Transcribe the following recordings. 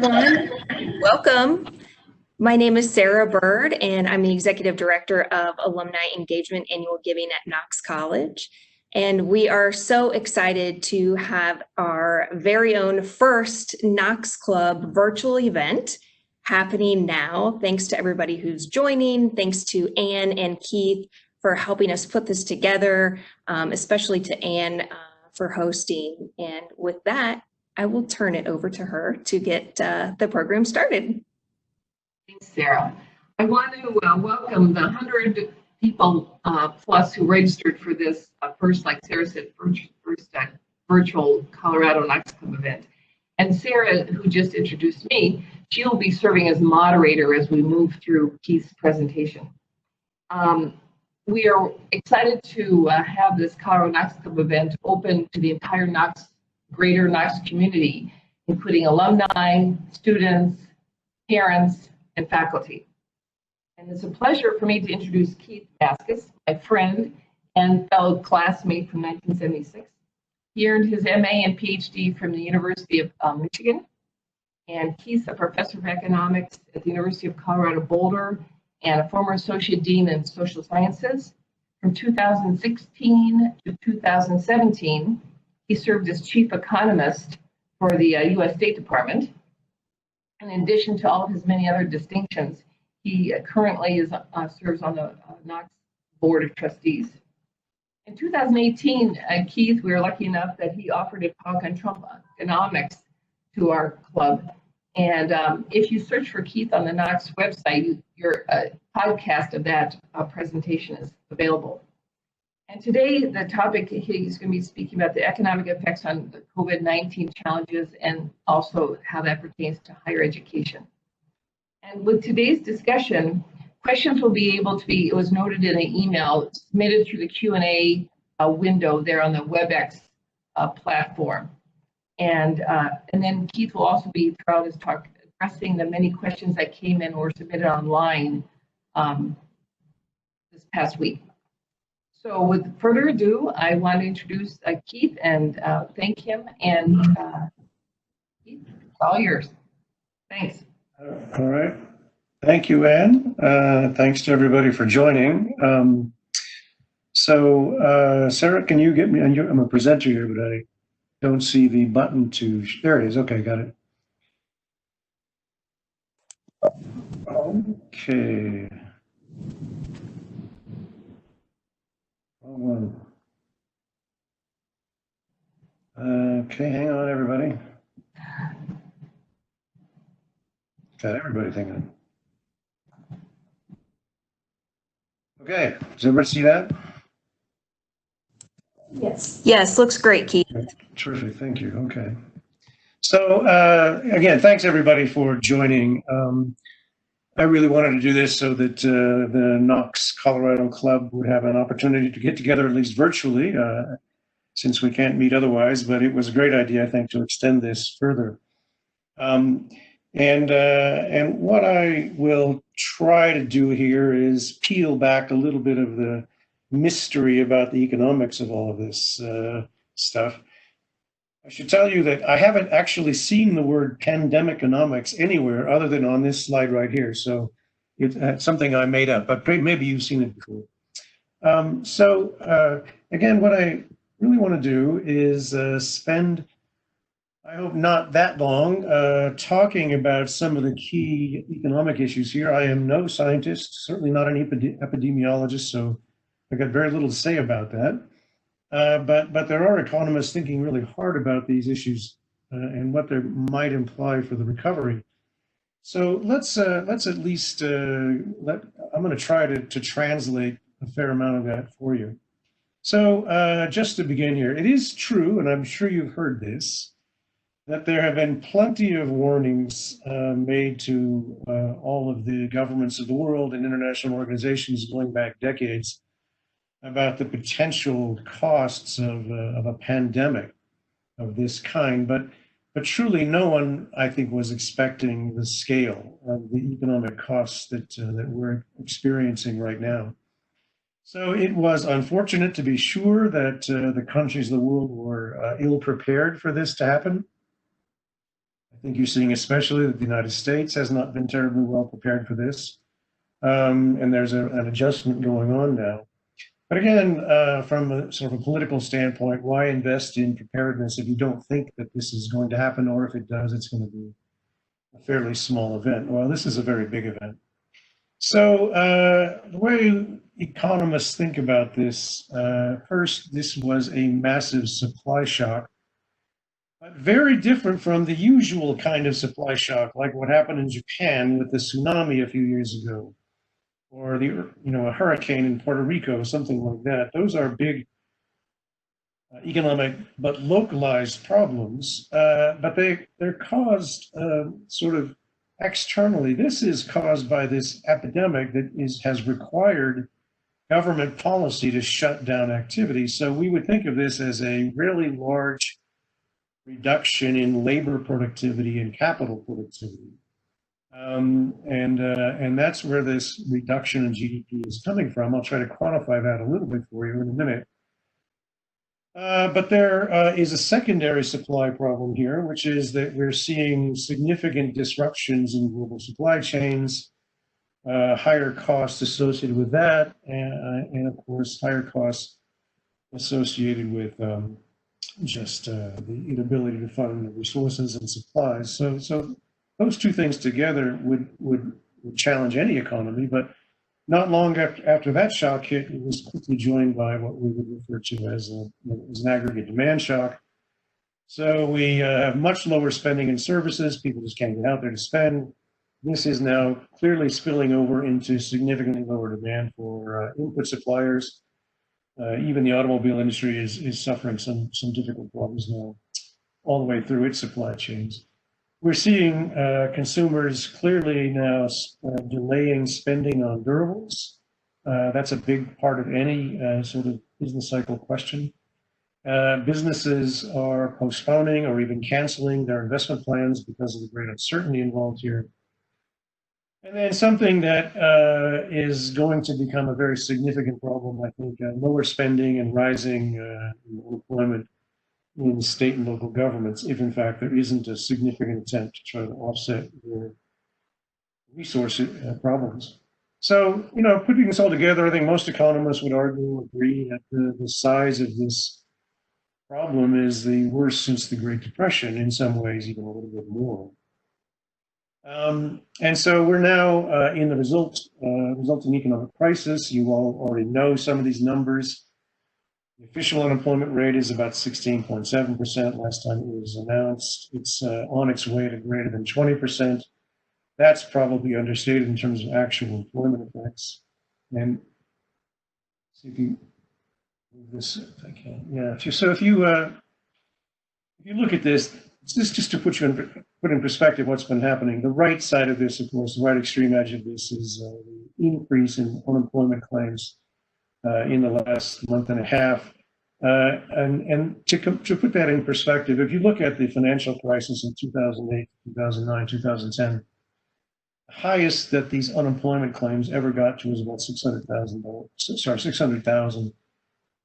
everyone. Welcome. My name is Sarah Bird, and I'm the Executive Director of Alumni Engagement Annual Giving at Knox College. And we are so excited to have our very own first Knox Club virtual event happening now. Thanks to everybody who's joining. Thanks to Anne and Keith for helping us put this together, especially to Anne for hosting. And with that, I will turn it over to her to get the program started. Thanks, Sarah. I want to welcome the 100 people plus who registered for this first, like Sarah said, first virtual Colorado Knox Club event. And Sarah, who just introduced me, she will be serving as moderator as we move through Keith's presentation. We are excited to have this Colorado Knox Club event open to the entire greater Knox community, including alumni, students, parents, and faculty. And it's a pleasure for me to introduce Keith Maskus, my friend and fellow classmate from 1976. He earned his MA and PhD from the University of Michigan. And Keith's a professor of economics at the University of Colorado Boulder and a former associate dean in social sciences. From 2016 to 2017, he served as chief economist for the U.S. State Department. And in addition to all of his many other distinctions, he currently serves on the Knox Board of Trustees. In 2018, Keith, we were lucky enough that he offered a talk on Trumponomics to our club. And if you search for Keith on the Knox website, your podcast of that presentation is available. And today, the topic he's going to be speaking about the economic effects on the COVID-19 challenges and also how that pertains to higher education. And with today's discussion, questions will be able to be, it was noted in an email, submitted through the Q&A window there on the WebEx platform. And then Keith will also be, throughout his talk, addressing the many questions that came in or submitted online this past week. So with further ado, I want to introduce Keith and thank him. And Keith, it's all yours. Thanks. All right. Thank you, Anne. Thanks to everybody for joining. Sarah, can you get me, I'm a presenter here, but I don't see the button to, there it is. Okay, got it. Okay. Okay, hang on, everybody. Got everybody thinking. Okay, does everybody see that? Yes. Yes, looks great, Keith. Terrific, thank you. Okay. So again, thanks everybody for joining. I really wanted to do this so that the Knox Colorado Club would have an opportunity to get together, at least virtually, since we can't meet otherwise, but it was a great idea, I think, to extend this further. And what I will try to do here is peel back a little bit of the mystery about the economics of all of this stuff. I should tell you that I haven't actually seen the word pandemiconomics anywhere other than on this slide right here. So it's something I made up, but maybe you've seen it before. Again, what I really want to do is spend, I hope not that long, talking about some of the key economic issues here. I am no scientist, certainly not an epidemiologist, so I've got very little to say about that. But there are economists thinking really hard about these issues and what they might imply for the recovery. So let's at least I'm going to try to translate a fair amount of that for you. So just to begin here, it is true, and I'm sure you've heard this, that there have been plenty of warnings made to all of the governments of the world and international organizations going back decades about the potential costs of a pandemic of this kind, but truly no one, I think, was expecting the scale of the economic costs that we're experiencing right now. So it was unfortunate, to be sure, that the countries of the world were ill prepared for this to happen. I think you're seeing especially that the United States has not been terribly well prepared for this. And there's an adjustment going on now. But again, from a sort of a political standpoint, why invest in preparedness if you don't think that this is going to happen, or if it does, it's going to be a fairly small event? Well, this is a very big event. So the way economists think about this, first, this was a massive supply shock, but very different from the usual kind of supply shock, like what happened in Japan with the tsunami a few years ago, or a hurricane in Puerto Rico, something like that. Those are big economic but localized problems, but they're caused sort of externally. This is caused by this epidemic that has required government policy to shut down activity. So we would think of this as a really large reduction in labor productivity and capital productivity. And that's where this reduction in GDP is coming from. I'll try to quantify that a little bit for you in a minute. But there is a secondary supply problem here, which is that we're seeing significant disruptions in global supply chains, higher costs associated with that, and of course, higher costs associated with just the inability to fund the resources and supplies. So those two things together would challenge any economy, but not long after that shock hit, it was quickly joined by what we would refer to as an aggregate demand shock. So we have much lower spending in services. People just can't get out there to spend. This is now clearly spilling over into significantly lower demand for input suppliers. Even the automobile industry is suffering some difficult problems now, all the way through its supply chains. We're seeing consumers clearly now delaying spending on durables. That's a big part of any sort of business cycle question. Businesses are postponing or even canceling their investment plans because of the great uncertainty involved here. And then something that is going to become a very significant problem, I think, lower spending and rising unemployment in state and local governments, if in fact there isn't a significant attempt to try to offset their resource problems. So, putting this all together, I think most economists would agree that the size of this problem is the worst since the Great Depression, in some ways even a little bit more. And so we're now in the resulting economic crisis. You all already know some of these numbers. The official unemployment rate is about 16.7% last time it was announced. It's on its way to greater than 20%. That's probably understated in terms of actual employment effects. And see if you move this, if I can. Yeah. So if you look at this, just to put in perspective what's been happening. The right side of this, of course, the right extreme edge of this is the increase in unemployment claims in the last month and a half. And to put that in perspective, if you look at the financial crisis in 2008, 2009, 2010, the highest that these unemployment claims ever got to was about 600,000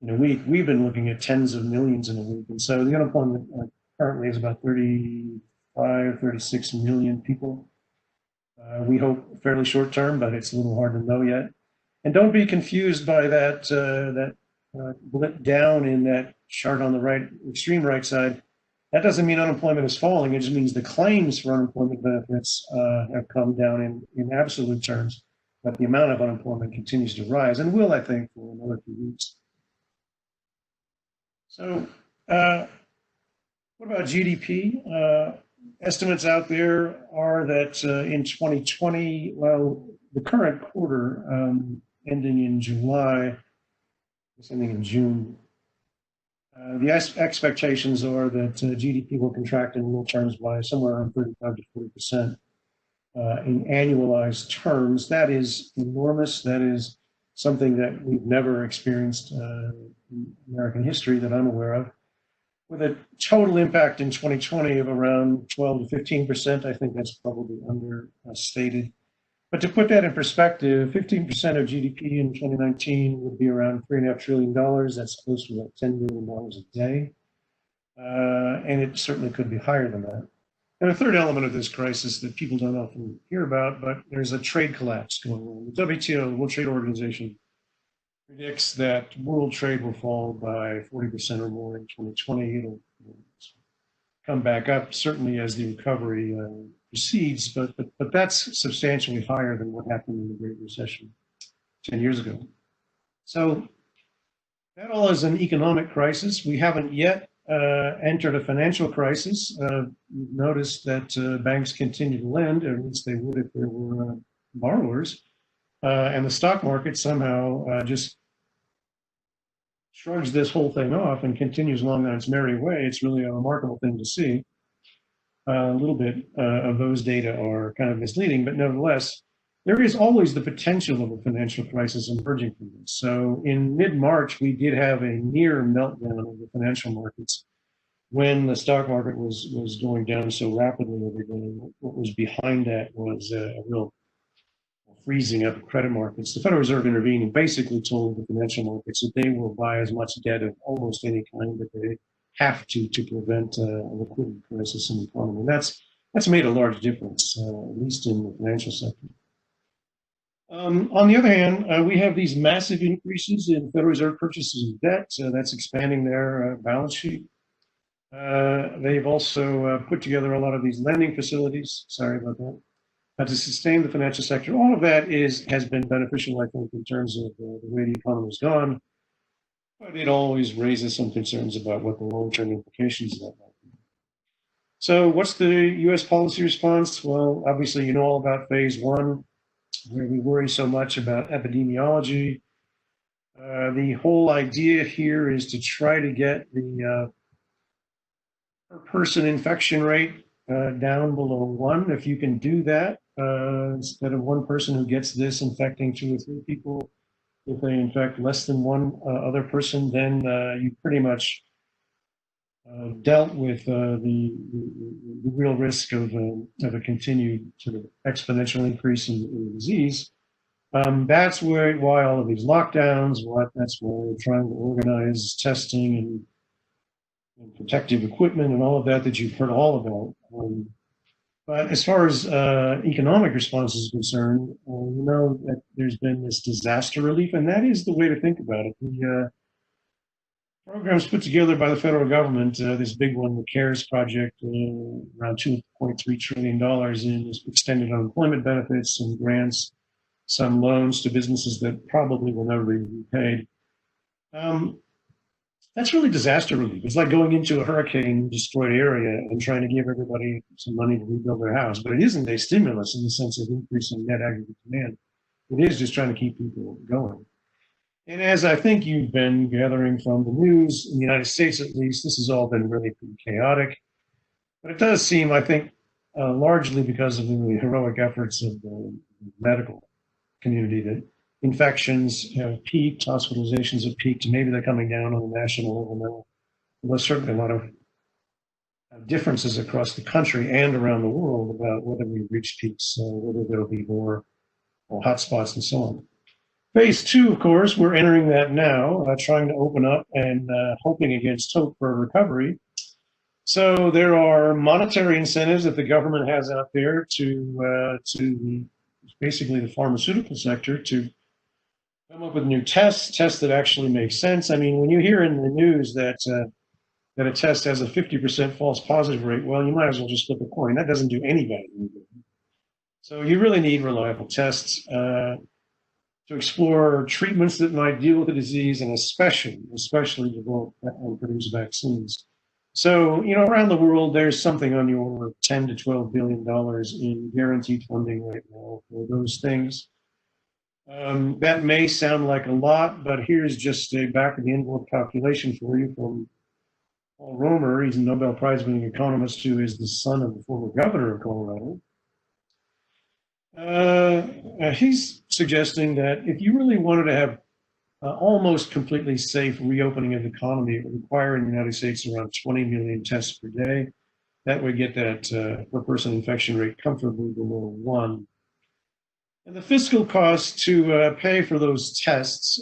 in a week. We've been looking at tens of millions in a week. And so the unemployment currently is about 35, 36 million people. We hope fairly short term, but it's a little hard to know yet. And don't be confused by that blip down in that chart on the right, extreme right side. That doesn't mean unemployment is falling. It just means the claims for unemployment benefits have come down in absolute terms, but the amount of unemployment continues to rise and will, I think, for another few weeks. So what about GDP? Estimates out there are that in 2020, well, the current quarter ending in July, it's ending in June, the expectations are that GDP will contract in real terms by somewhere around 35 to 40% in annualized terms. That is enormous. That is something that we've never experienced in American history that I'm aware of. With a total impact in 2020 of around 12 to 15%, I think that's probably understated. But to put that in perspective, 15% of GDP in 2019 would be around $3.5 trillion. That's close to about $10 billion a day. And it certainly could be higher than that. And a third element of this crisis that people don't often hear about, but there's a trade collapse going on. The WTO, the World Trade Organization, predicts that world trade will fall by 40% or more in 2020. It'll come back up, certainly as the recovery proceeds, but that's substantially higher than what happened in the Great Recession 10 years ago. So that all is an economic crisis. We haven't yet entered a financial crisis. You've noticed that banks continue to lend, or at least they would if there were borrowers. And the stock market somehow just shrugs this whole thing off and continues along on its merry way. It's really a remarkable thing to see. A little bit of those data are kind of misleading, but nevertheless, there is always the potential of a financial crisis emerging from this. So in mid-March, we did have a near meltdown of the financial markets when the stock market was going down so rapidly every day. What was behind that was a real freezing up of credit markets. The Federal Reserve intervened and basically told the financial markets that they will buy as much debt of almost any kind that they have to prevent a liquidity crisis in the economy. And that's made a large difference, at least in the financial sector. On the other hand, we have these massive increases in Federal Reserve purchases of debt. That's expanding their balance sheet. They've also put together a lot of these lending facilities. Sorry about that. To sustain the financial sector. All of that has been beneficial, I think, in terms of the way the economy's gone. But it always raises some concerns about what the long-term implications of that might be. So what's the U.S. policy response? Well, obviously, you know all about phase one, where we worry so much about epidemiology. The whole idea here is to try to get the per person infection rate down below 1. If you can do that, instead of one person who gets this infecting 2 or 3 people, if they infect less than one other person, then you pretty much dealt with the real risk of a continued sort of exponential increase in the disease. That's why all of these lockdowns, that's why we're trying to organize testing and protective equipment and all of that you've heard all about. But as far as economic response is concerned, you know that there's been this disaster relief, and that is the way to think about it. The programs put together by the federal government, this big one, the CARES project, around $2.3 trillion in extended unemployment benefits and grants, some loans to businesses that probably will never be repaid. That's really disaster relief. It's like going into a hurricane-destroyed area and trying to give everybody some money to rebuild their house. But it isn't a stimulus in the sense of increasing net aggregate demand. It is just trying to keep people going. And as I think you've been gathering from the news, in the United States at least, this has all been really pretty chaotic. But it does seem, I think, largely because of the heroic efforts of the medical community, that infections have peaked, hospitalizations have peaked, maybe they're coming down on a national level now. There's certainly a lot of differences across the country and around the world about whether we've reached peaks, whether there'll be more hotspots and so on. Phase 2, of course, we're entering that now, trying to open up and hoping against hope for a recovery. So there are monetary incentives that the government has out there to basically the pharmaceutical sector to come up with new tests that actually make sense. I mean, when you hear in the news that a test has a 50% false positive rate, well, you might as well just flip a coin. That doesn't do anybody any good. So you really need reliable tests to explore treatments that might deal with the disease, and especially develop and produce vaccines. So, you know, around the world, there's something on the order of $10 to $12 billion in guaranteed funding right now for those things. That may sound like a lot, but here's just a back of the envelope calculation for you from Paul Romer. He's a Nobel Prize-winning economist who is the son of the former governor of Colorado. He's suggesting that if you really wanted to have almost completely safe reopening of the economy, it would require in the United States around 20 million tests per day. That would get that per person infection rate comfortably below 1. And the fiscal cost to pay for those tests,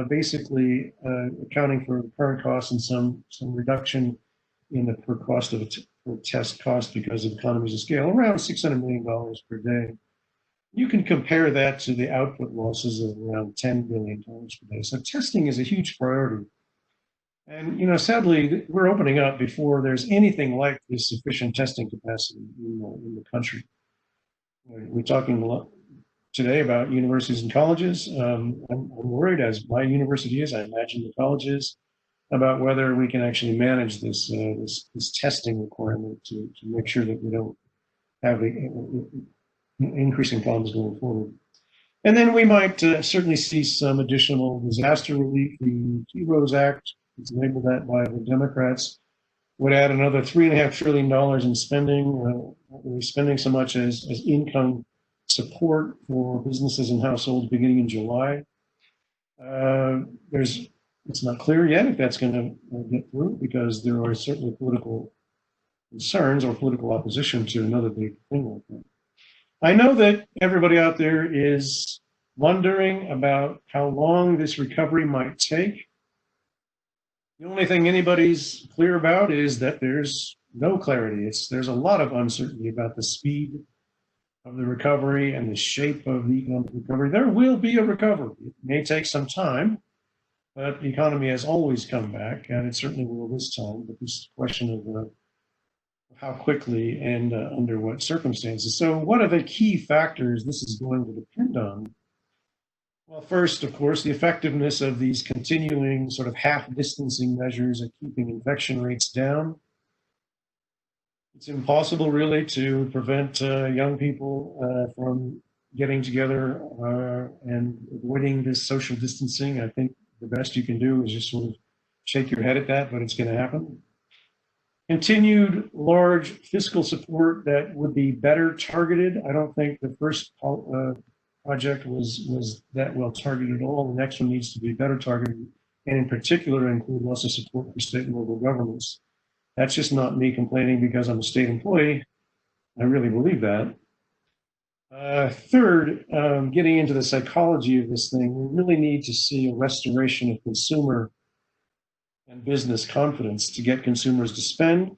basically accounting for the current costs and some reduction in the per cost of per test cost because of economies of scale, around $600 million per day. You can compare that to the output losses of around $10 billion per day. So testing is a huge priority. And, sadly, we're opening up before there's anything like this sufficient testing capacity in the country. We're talking a lot today about universities and colleges. I'm worried, as my university is, I imagine the college is, about whether we can actually manage this testing requirement to make sure that we don't have increasing problems going forward. And then we might certainly see some additional disaster relief. The Heroes Act, it's labeled that by the Democrats, would add another $3.5 trillion in spending. We're spending so much as income support for businesses and households beginning in July. It's not clear yet if that's going to get through, because there are certainly political concerns or political opposition to another big thing like that. I know that everybody out there is wondering about how long this recovery might take. The only thing anybody's clear about is that there's no clarity. There's a lot of uncertainty about the speed of the recovery and the shape of the economic recovery. There will be a recovery. It may take some time, but the economy has always come back, and it certainly will this time. But this is a question of how quickly and under what circumstances. So what are the key factors this is going to depend on? Well, first, of course, the effectiveness of these continuing sort of half-distancing measures at keeping infection rates down. It's impossible, really, to prevent young people from getting together and avoiding this social distancing. I think the best you can do is just sort of shake your head at that, but it's going to happen. Continued large fiscal support that would be better targeted. I don't think the first project was that well targeted at all. The next one needs to be better targeted, and in particular include lots of support for state and local governments. That's just not me complaining because I'm a state employee. I really believe that. Third, getting into the psychology of this thing, we really need to see a restoration of consumer and business confidence to get consumers to spend.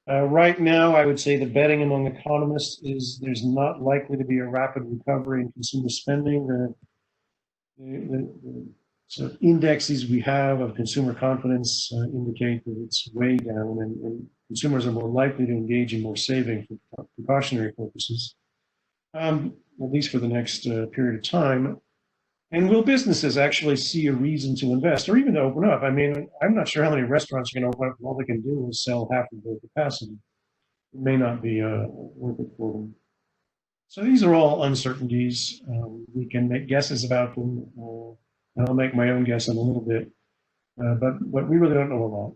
Right now, I would say the betting among economists is there's not likely to be a rapid recovery in consumer spending. The sort of indexes we have of consumer confidence indicate that it's way down, and consumers are more likely to engage in more saving for precautionary purposes, at least for the next period of time. And will businesses actually see a reason to invest or even to open up? I mean, I'm not sure how many restaurants are going to open up if all they can do is sell half of their capacity. It may not be worth it for them. So these are all uncertainties. We can make guesses about them, and I'll make my own guess in a little bit, but we really don't know a lot.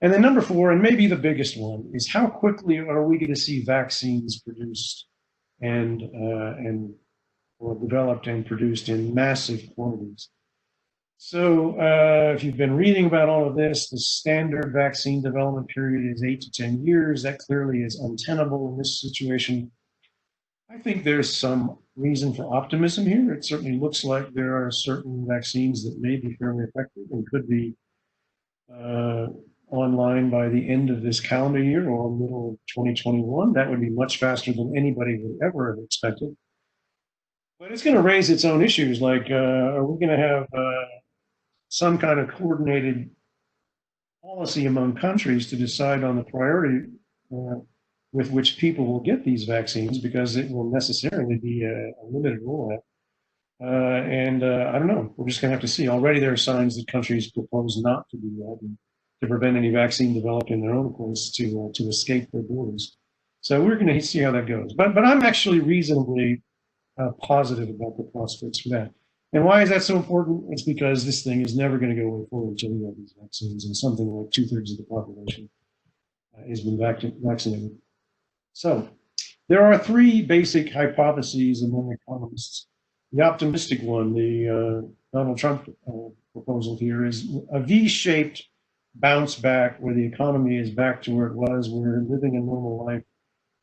And then number 4, and maybe the biggest one, is how quickly are we going to see vaccines produced or developed and produced in massive quantities. So if you've been reading about all of this, the standard vaccine development period is 8 to 10 years. That clearly is untenable in this situation. I think there's some reason for optimism here. It certainly looks like there are certain vaccines that may be fairly effective and could be online by the end of this calendar year or middle of 2021. That would be much faster than anybody would ever have expected. But it's going to raise its own issues, like are we going to have some kind of coordinated policy among countries to decide on the priority with which people will get these vaccines, because it will necessarily be a limited rollout. I don't know. We're just going to have to see. Already there are signs that countries propose not to do that and to prevent any vaccine developed in their own place to escape their borders. So we're going to see how that goes. But I'm actually reasonably positive about the prospects for that. And why is that so important? It's because this thing is never going to go forward until we have these vaccines, and something like 2/3 of the population has been vaccinated. So there are 3 basic hypotheses among economists. The optimistic one, the Donald Trump proposal here, is a V-shaped bounce back where the economy is back to where it was. We're living a normal life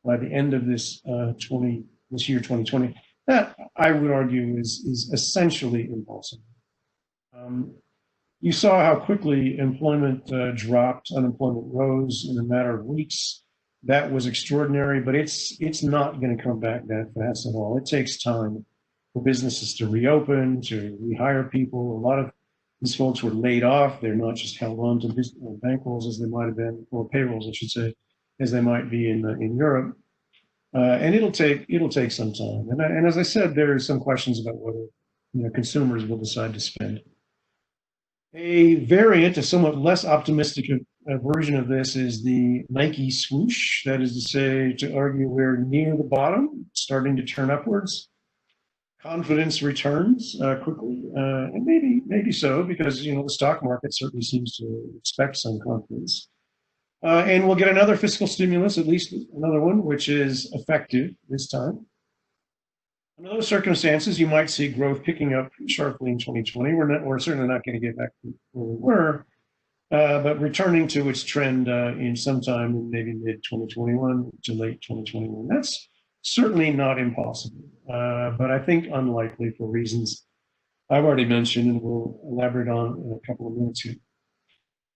by the end of this year 2020. That, I would argue, is essentially impossible. You saw how quickly employment dropped, unemployment rose in a matter of weeks. That was extraordinary, but it's not going to come back that fast at all. It takes time for businesses to reopen, to rehire people. A lot of these folks were laid off. They're not just held on to bankrolls as they might have been, or payrolls, I should say, as they might be in Europe. And it'll take some time. And as I said, there are some questions about whether consumers will decide to spend. A variant, a somewhat less optimistic version of this is the Nike swoosh. That is to say, to argue we're near the bottom, starting to turn upwards. Confidence returns quickly, and maybe so, because the stock market certainly seems to expect some confidence. And we'll get another fiscal stimulus, at least another one, which is effective this time. Under those circumstances, you might see growth picking up sharply in 2020. We're certainly not going to get back to where we were, but returning to its trend in sometime in maybe mid-2021 to late 2021. That's certainly not impossible, but I think unlikely for reasons I've already mentioned and we'll elaborate on in a couple of minutes here.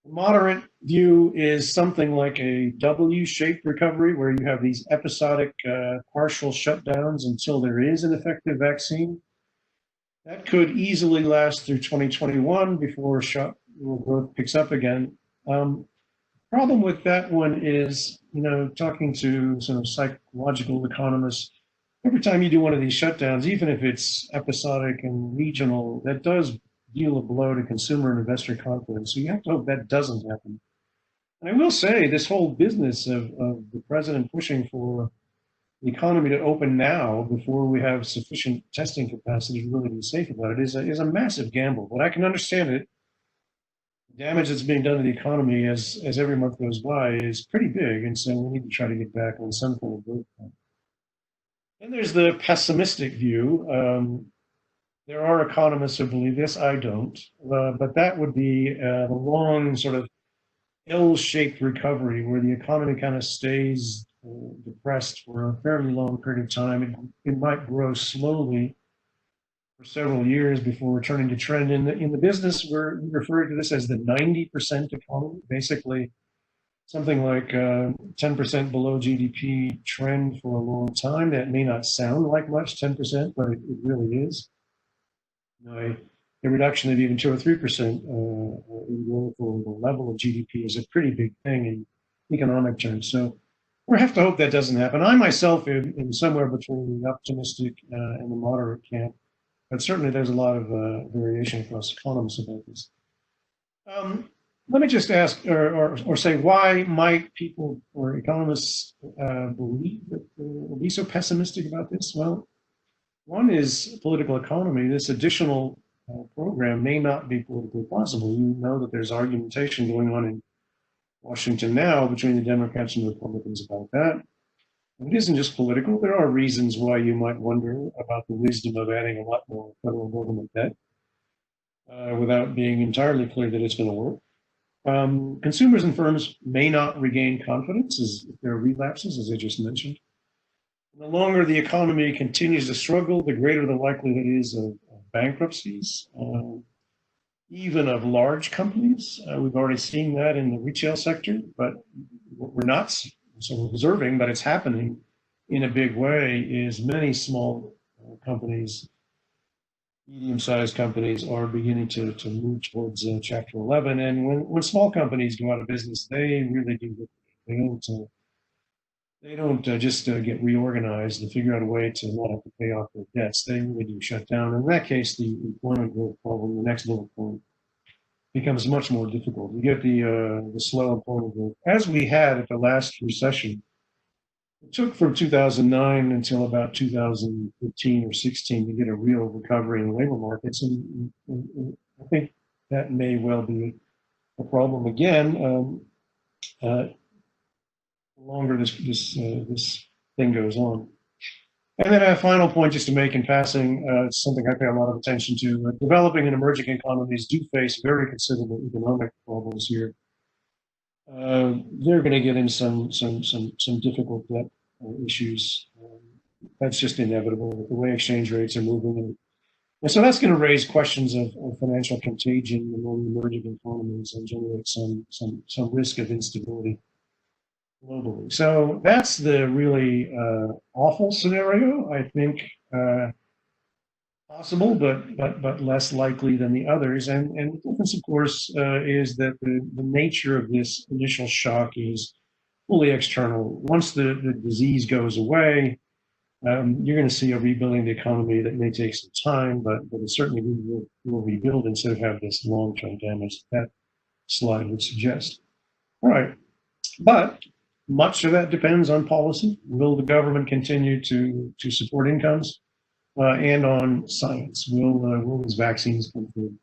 The moderate view is something like a W-shaped recovery where you have these episodic partial shutdowns until there is an effective vaccine. That could easily last through 2021 before growth picks up again. Problem with that one is, talking to sort of psychological economists, every time you do one of these shutdowns, even if it's episodic and regional, that does deal a blow to consumer and investor confidence. So you have to hope that doesn't happen. And I will say this whole business of the president pushing for the economy to open now before we have sufficient testing capacity to really be safe about it is a massive gamble. But I can understand it. The damage that's being done to the economy as every month goes by is pretty big. And so we need to try to get back on some form of growth. And there's the pessimistic view. There are economists who believe this, I don't, but that would be the long sort of L-shaped recovery where the economy kind of stays depressed for a fairly long period of time. It might grow slowly for several years before returning to trend. In the business, we refer to this as the 90% economy, basically something like 10% below GDP trend for a long time. That may not sound like much, 10%, but it really is. A reduction of even 2 or 3% in growth or the level of GDP is a pretty big thing in economic terms. So we have to hope that doesn't happen. I myself am somewhere between the optimistic and the moderate camp, but certainly there's a lot of variation across economists about this. Let me just ask or say, why might people or economists believe that will be so pessimistic about this? Well, one is political economy. This additional program may not be politically possible. You know that there's argumentation going on in Washington now between the Democrats and Republicans about that. And it isn't just political. There are reasons why you might wonder about the wisdom of adding a lot more federal government debt without being entirely clear that it's going to work. Consumers and firms may not regain confidence if there are relapses, as I just mentioned. The longer the economy continues to struggle, the greater the likelihood is of bankruptcies, even of large companies. We've already seen that in the retail sector, but what we're not so observing, but it's happening in a big way, is many small companies, medium-sized companies are beginning to move towards Chapter 11. And when small companies go out of business, they really do. They don't just get reorganized and figure out a way to not have to pay off their debts. They really do shut down. In that case, the employment growth problem, the next bullet point, becomes much more difficult. You get the slow employment growth, as we had at the last recession. It took from 2009 until about 2015 or 16 to get a real recovery in the labor markets, and I think that may well be a problem again. The longer this thing goes on. And then a final point just to make in passing, it's something I pay a lot of attention to. Developing and emerging economies do face very considerable economic problems here. They're going to get in some difficult debt issues. That's just inevitable with the way exchange rates are moving. And so that's going to raise questions of financial contagion among emerging economies and generate some risk of instability. globally. So that's the really awful scenario, I think, possible, but less likely than the others. And the difference, of course, is that the nature of this initial shock is fully external. Once the disease goes away, you're going to see a rebuilding the economy that may take some time, but it certainly will rebuild instead of have this long-term damage that slide would suggest. All right, but much of that depends on policy. Will the government continue to support incomes and on science? Will these vaccines come through?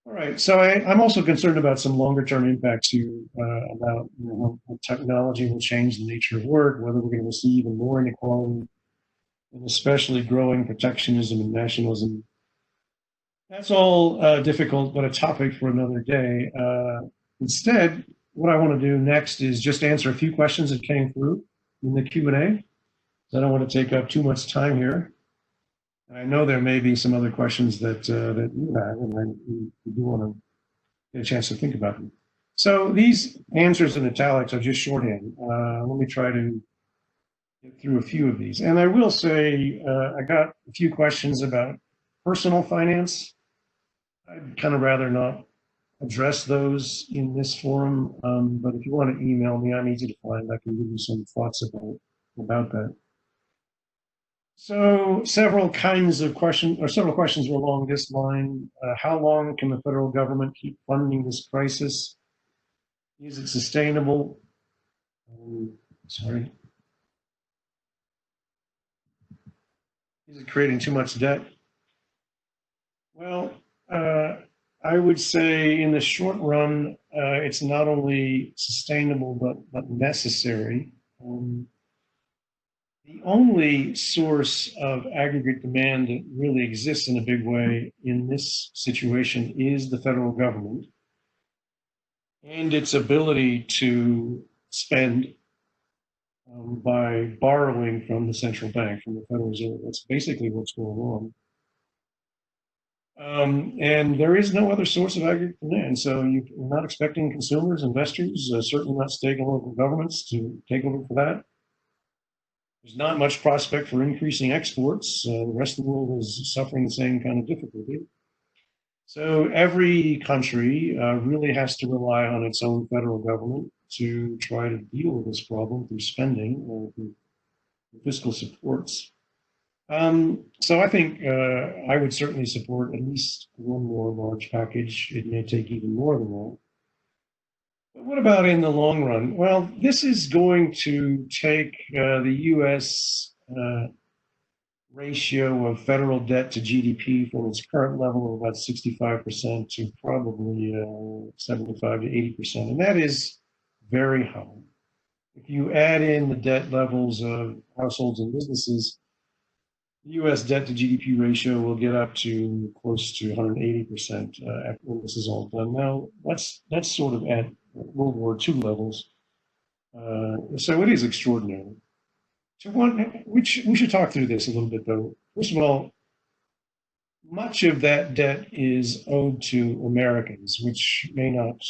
All right, so I'm also concerned about some longer term impacts here about how technology will change the nature of work, whether we're going to see even more inequality, and especially growing protectionism and nationalism. That's all difficult, but a topic for another day. Instead, what I want to do next is just answer a few questions that came through in the Q&A. I don't want to take up too much time here. I know there may be some other questions that you have, and you do want to get a chance to think about them. So these answers in italics are just shorthand. Let me try to get through a few of these. And I will say, I got a few questions about personal finance. I'd kind of rather not address those in this forum, but if you want to email me, I'm easy to find. I can give you some thoughts about that. So several kinds of questions, or several questions were along this line. How long can the federal government keep funding this crisis? Is it sustainable? Sorry. Is it creating too much debt? Well, I would say in the short run, it's not only sustainable, but necessary. The only source of aggregate demand that really exists in a big way in this situation is the federal government and its ability to spend by borrowing from the central bank, from the Federal Reserve. That's basically what's going on. And there is no other source of aggregate demand. So you're not expecting consumers, investors, certainly not state and local governments to take over for that. There's not much prospect for increasing exports. The rest of the world is suffering the same kind of difficulty. So every country really has to rely on its own federal government to try to deal with this problem through spending or through fiscal supports. So I think I would certainly support at least one more large package. It may take even more than that. But what about in the long run? Well, this is going to take the U.S. Ratio of federal debt to GDP from its current level of about 65% to probably 75 to 80%. And that is very high. If you add in the debt levels of households and businesses, the U.S. debt to GDP ratio will get up to close to 180% after when this is all done. Now, that's sort of at World War II levels. So it is extraordinary. So we should talk through this a little bit, though. First of all, much of that debt is owed to Americans, which may not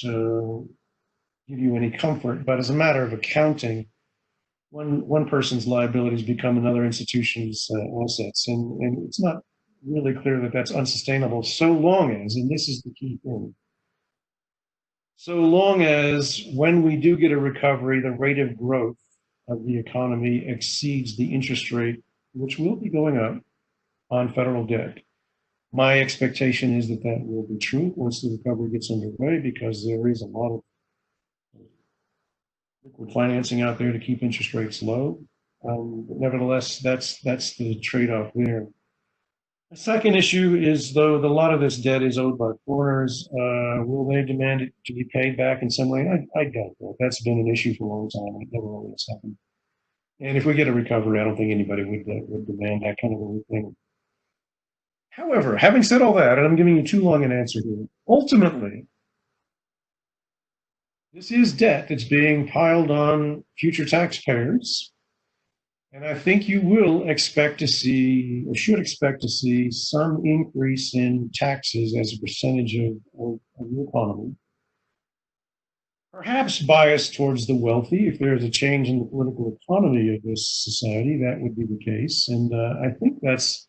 give you any comfort, but as a matter of accounting, one person's liabilities become another institution's assets. And it's not really clear that that's unsustainable so long as, and this is the key thing, so long as when we do get a recovery, the rate of growth of the economy exceeds the interest rate, which will be going up on federal debt. My expectation is that that will be true once the recovery gets underway, because there is a lot of liquid financing out there to keep interest rates low. But nevertheless, that's the trade-off there. The second issue is, though, a lot of this debt is owed by foreigners. Will they demand it to be paid back in some way? I doubt that. That's been an issue for a long time. It never really has happened. And if we get a recovery, I don't think anybody would demand that kind of a repayment. However, having said all that, and I'm giving you too long an answer here, ultimately, this is debt that's being piled on future taxpayers. And I think you will expect to see, or should expect to see, some increase in taxes as a percentage of the economy. perhaps biased towards the wealthy. If there's a change in the political economy of this society, that would be the case. And I think that's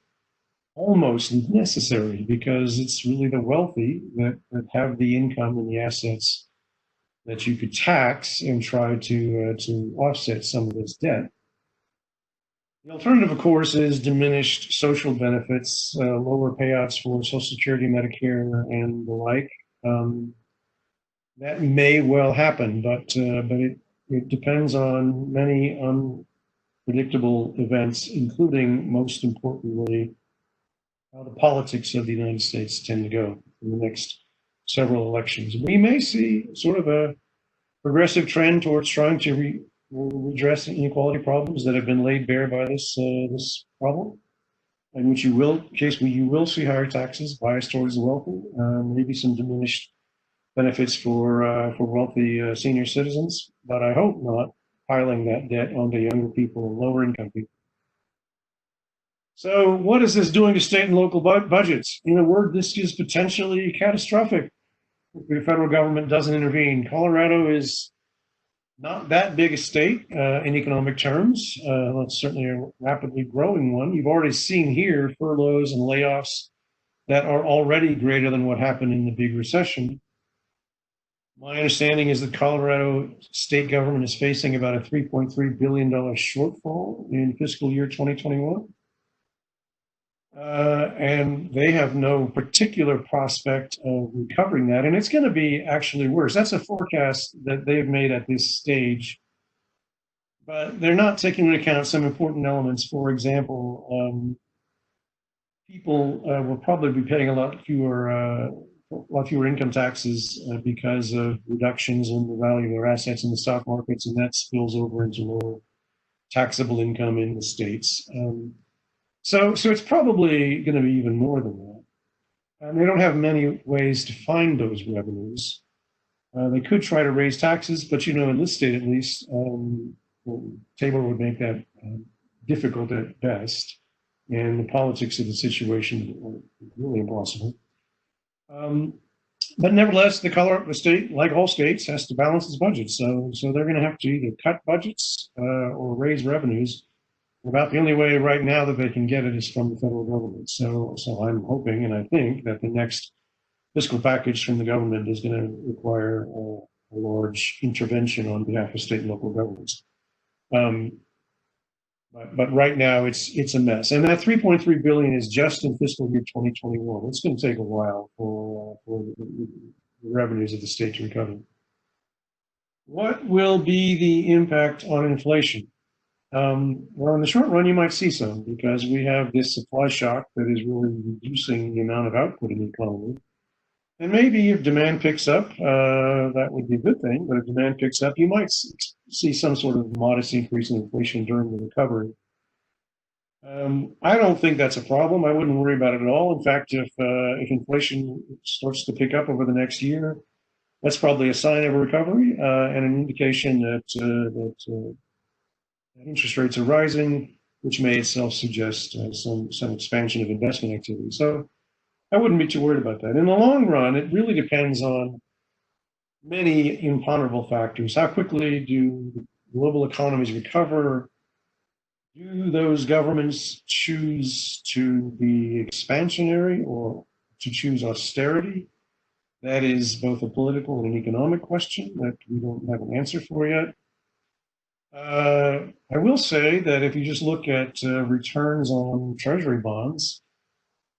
almost necessary because it's really the wealthy that have the income and the assets that you could tax and try to offset some of this debt. The alternative, of course, is diminished social benefits, lower payouts for Social Security, Medicare, and the like. That may well happen, but it depends on many unpredictable events, including, most importantly, how the politics of the United States tend to go in the next several elections. We may see sort of a progressive trend towards trying to redress inequality problems that have been laid bare by this problem, in which you will see higher taxes biased towards the wealthy, maybe some diminished benefits for wealthy senior citizens, but I hope not piling that debt onto younger people and lower income people. So what is this doing to state and local budgets? In a word, this is potentially catastrophic if the federal government doesn't intervene. Colorado is not that big a state in economic terms. It's certainly a rapidly growing one. You've already seen here furloughs and layoffs that are already greater than what happened in the big recession. My understanding is that Colorado state government is facing about a $3.3 billion shortfall in fiscal year 2021. And they have no particular prospect of recovering that. And it's going to be actually worse. That's a forecast that they've made at this stage. But they're not taking into account some important elements. For example, people will probably be paying a lot fewer income taxes because of reductions in the value of their assets in the stock markets, and that spills over into lower taxable income in the states. So it's probably going to be even more than that. And they don't have many ways to find those revenues. They could try to raise taxes, but in this state at least, Tabor would make that difficult at best, and the politics of the situation are really impossible. But nevertheless, the state, like all states, has to balance its budget. So they're going to have to either cut budgets or raise revenues. About the only way right now that they can get it is from the federal government. So I'm hoping and I think that the next fiscal package from the government is going to require a large intervention on behalf of state and local governments. But right now it's a mess, and that 3.3 billion is just in fiscal year 2021. It's going to take a while for the revenues of the state to recover. What will be the impact on inflation? Well, in the short run, you might see some because we have this supply shock that is really reducing the amount of output in the economy. And maybe if demand picks up, that would be a good thing. But if demand picks up, you might see some sort of modest increase in inflation during the recovery. I don't think that's a problem. I wouldn't worry about it at all. In fact, if inflation starts to pick up over the next year, that's probably a sign of a recovery and an indication that interest rates are rising, which may itself suggest some expansion of investment activity. So I wouldn't be too worried about that. In the long run, it really depends on many imponderable factors. How quickly do global economies recover? Do those governments choose to be expansionary or to choose austerity? That is both a political and an economic question that we don't have an answer for yet. I will say that if you just look at returns on treasury bonds,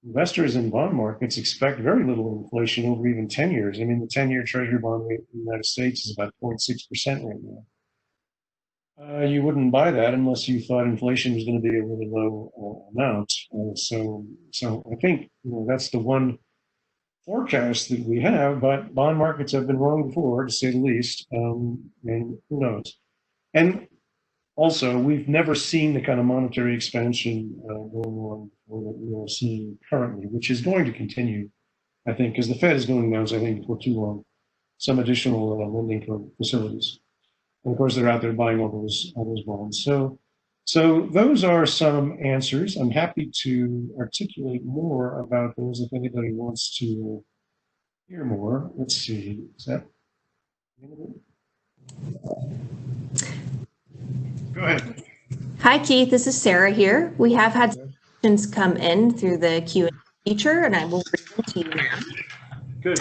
investors in bond markets expect very little inflation over even 10 years. I mean, the 10-year treasury bond rate in the United States is about 0.6% right now. You wouldn't buy that unless you thought inflation was going to be a really low amount. So I think that's the one forecast that we have, but bond markets have been wrong before, to say the least, and who knows. And also, we've never seen the kind of monetary expansion going on that we are seeing currently, which is going to continue, I think, because the Fed is going to announce, I think, before too long, some additional lending facilities. And of course, they're out there buying all those bonds. So those are some answers. I'm happy to articulate more about those if anybody wants to hear more. Let's see. Is that? Go ahead. Hi, Keith. This is Sarah here. We have had questions come in through the Q&A feature, and I will read them to you now. Good.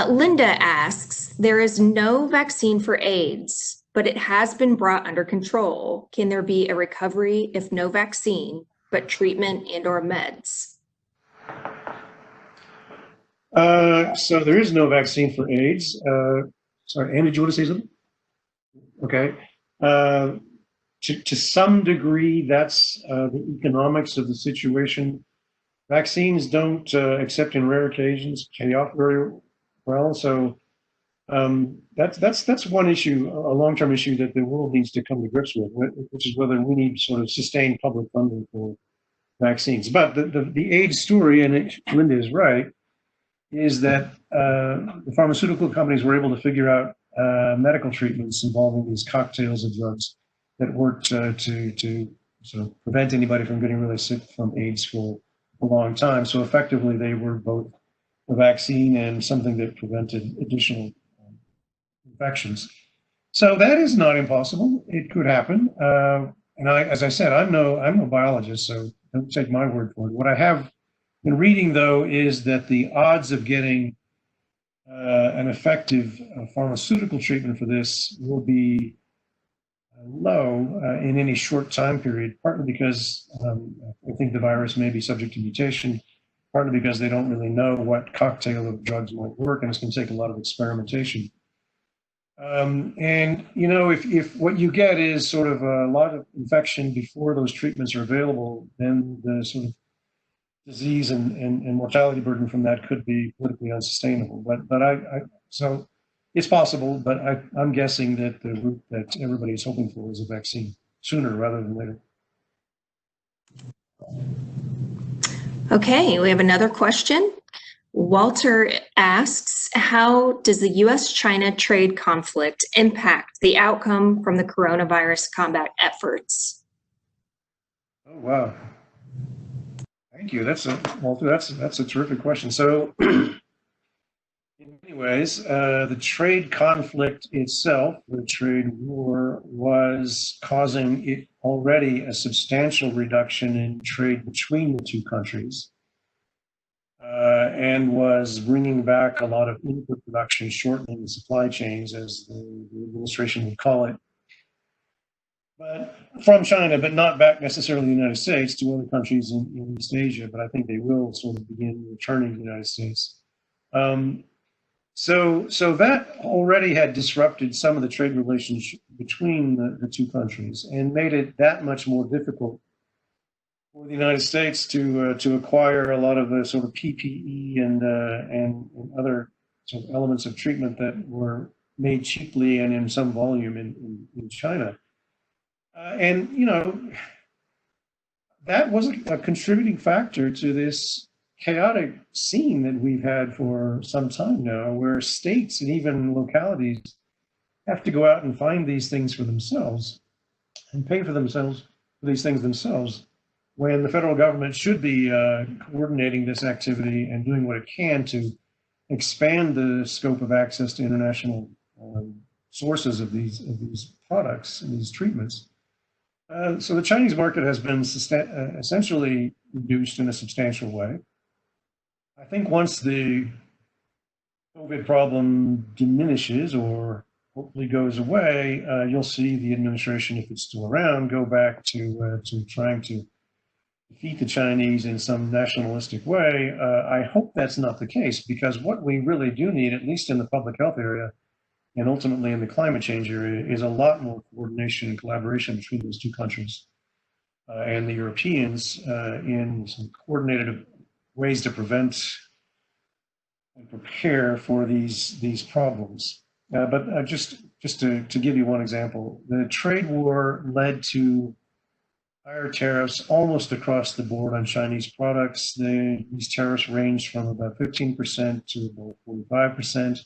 Linda asks, there is no vaccine for AIDS, but it has been brought under control. Can there be a recovery if no vaccine, but treatment and or meds? So there is no vaccine for AIDS. Sorry, Andy, do you want to say something? Okay. To some degree, that's the economics of the situation. Vaccines don't, except in rare occasions, pay off very well. So that's one issue, a long-term issue that the world needs to come to grips with, which is whether we need sort of sustained public funding for vaccines. But the AIDS story, and Linda is right, is that the pharmaceutical companies were able to figure out medical treatments involving these cocktails of drugs that worked to sort of prevent anybody from getting really sick from AIDS for a long time. So effectively, they were both a vaccine and something that prevented additional infections. So that is not impossible. It could happen. And as I said, I'm no biologist, so don't take my word for it. What I have been reading, though, is that the odds of getting an effective pharmaceutical treatment for this will be low in any short time period, partly because I think the virus may be subject to mutation, partly because they don't really know what cocktail of drugs might work, and it's going to take a lot of experimentation. And, you know, if what you get is sort of a lot of infection before those treatments are available, then the sort of disease and mortality burden from that could be politically unsustainable. But so it's possible, but I'm guessing that the route that everybody's hoping for is a vaccine sooner rather than later. Okay, we have another question. Walter asks, how does the US-China trade conflict impact the outcome from the coronavirus combat efforts? Oh, wow. Thank you. Walter, that's a terrific question. So in many ways, the trade conflict itself, the trade war, was causing already a substantial reduction in trade between the two countries, and was bringing back a lot of input production, shortening the supply chains, as the administration would call it, but from China, but not back necessarily to the United States, to other countries in East Asia. But I think they will sort of begin returning to the United States. So that already had disrupted some of the trade relations between the two countries and made it that much more difficult for the United States to acquire a lot of the sort of PPE and other sort of elements of treatment that were made cheaply and in some volume in China. And, you know, that was a contributing factor to this chaotic scene that we've had for some time now, where states and even localities have to go out and find these things for themselves and pay for these things themselves, when the federal government should be coordinating this activity and doing what it can to expand the scope of access to international sources of these products and these treatments. So the Chinese market has been essentially reduced in a substantial way. I think once the COVID problem diminishes or hopefully goes away, you'll see the administration, if it's still around, go back to trying to defeat the Chinese in some nationalistic way. I hope that's not the case, because what we really do need, at least in the public health area, and ultimately in the climate change area, is a lot more coordination and collaboration between those two countries and the Europeans in some coordinated ways to prevent and prepare for these problems. But just to give you one example, the trade war led to higher tariffs almost across the board on Chinese products. These tariffs range from about 15% to about 45%.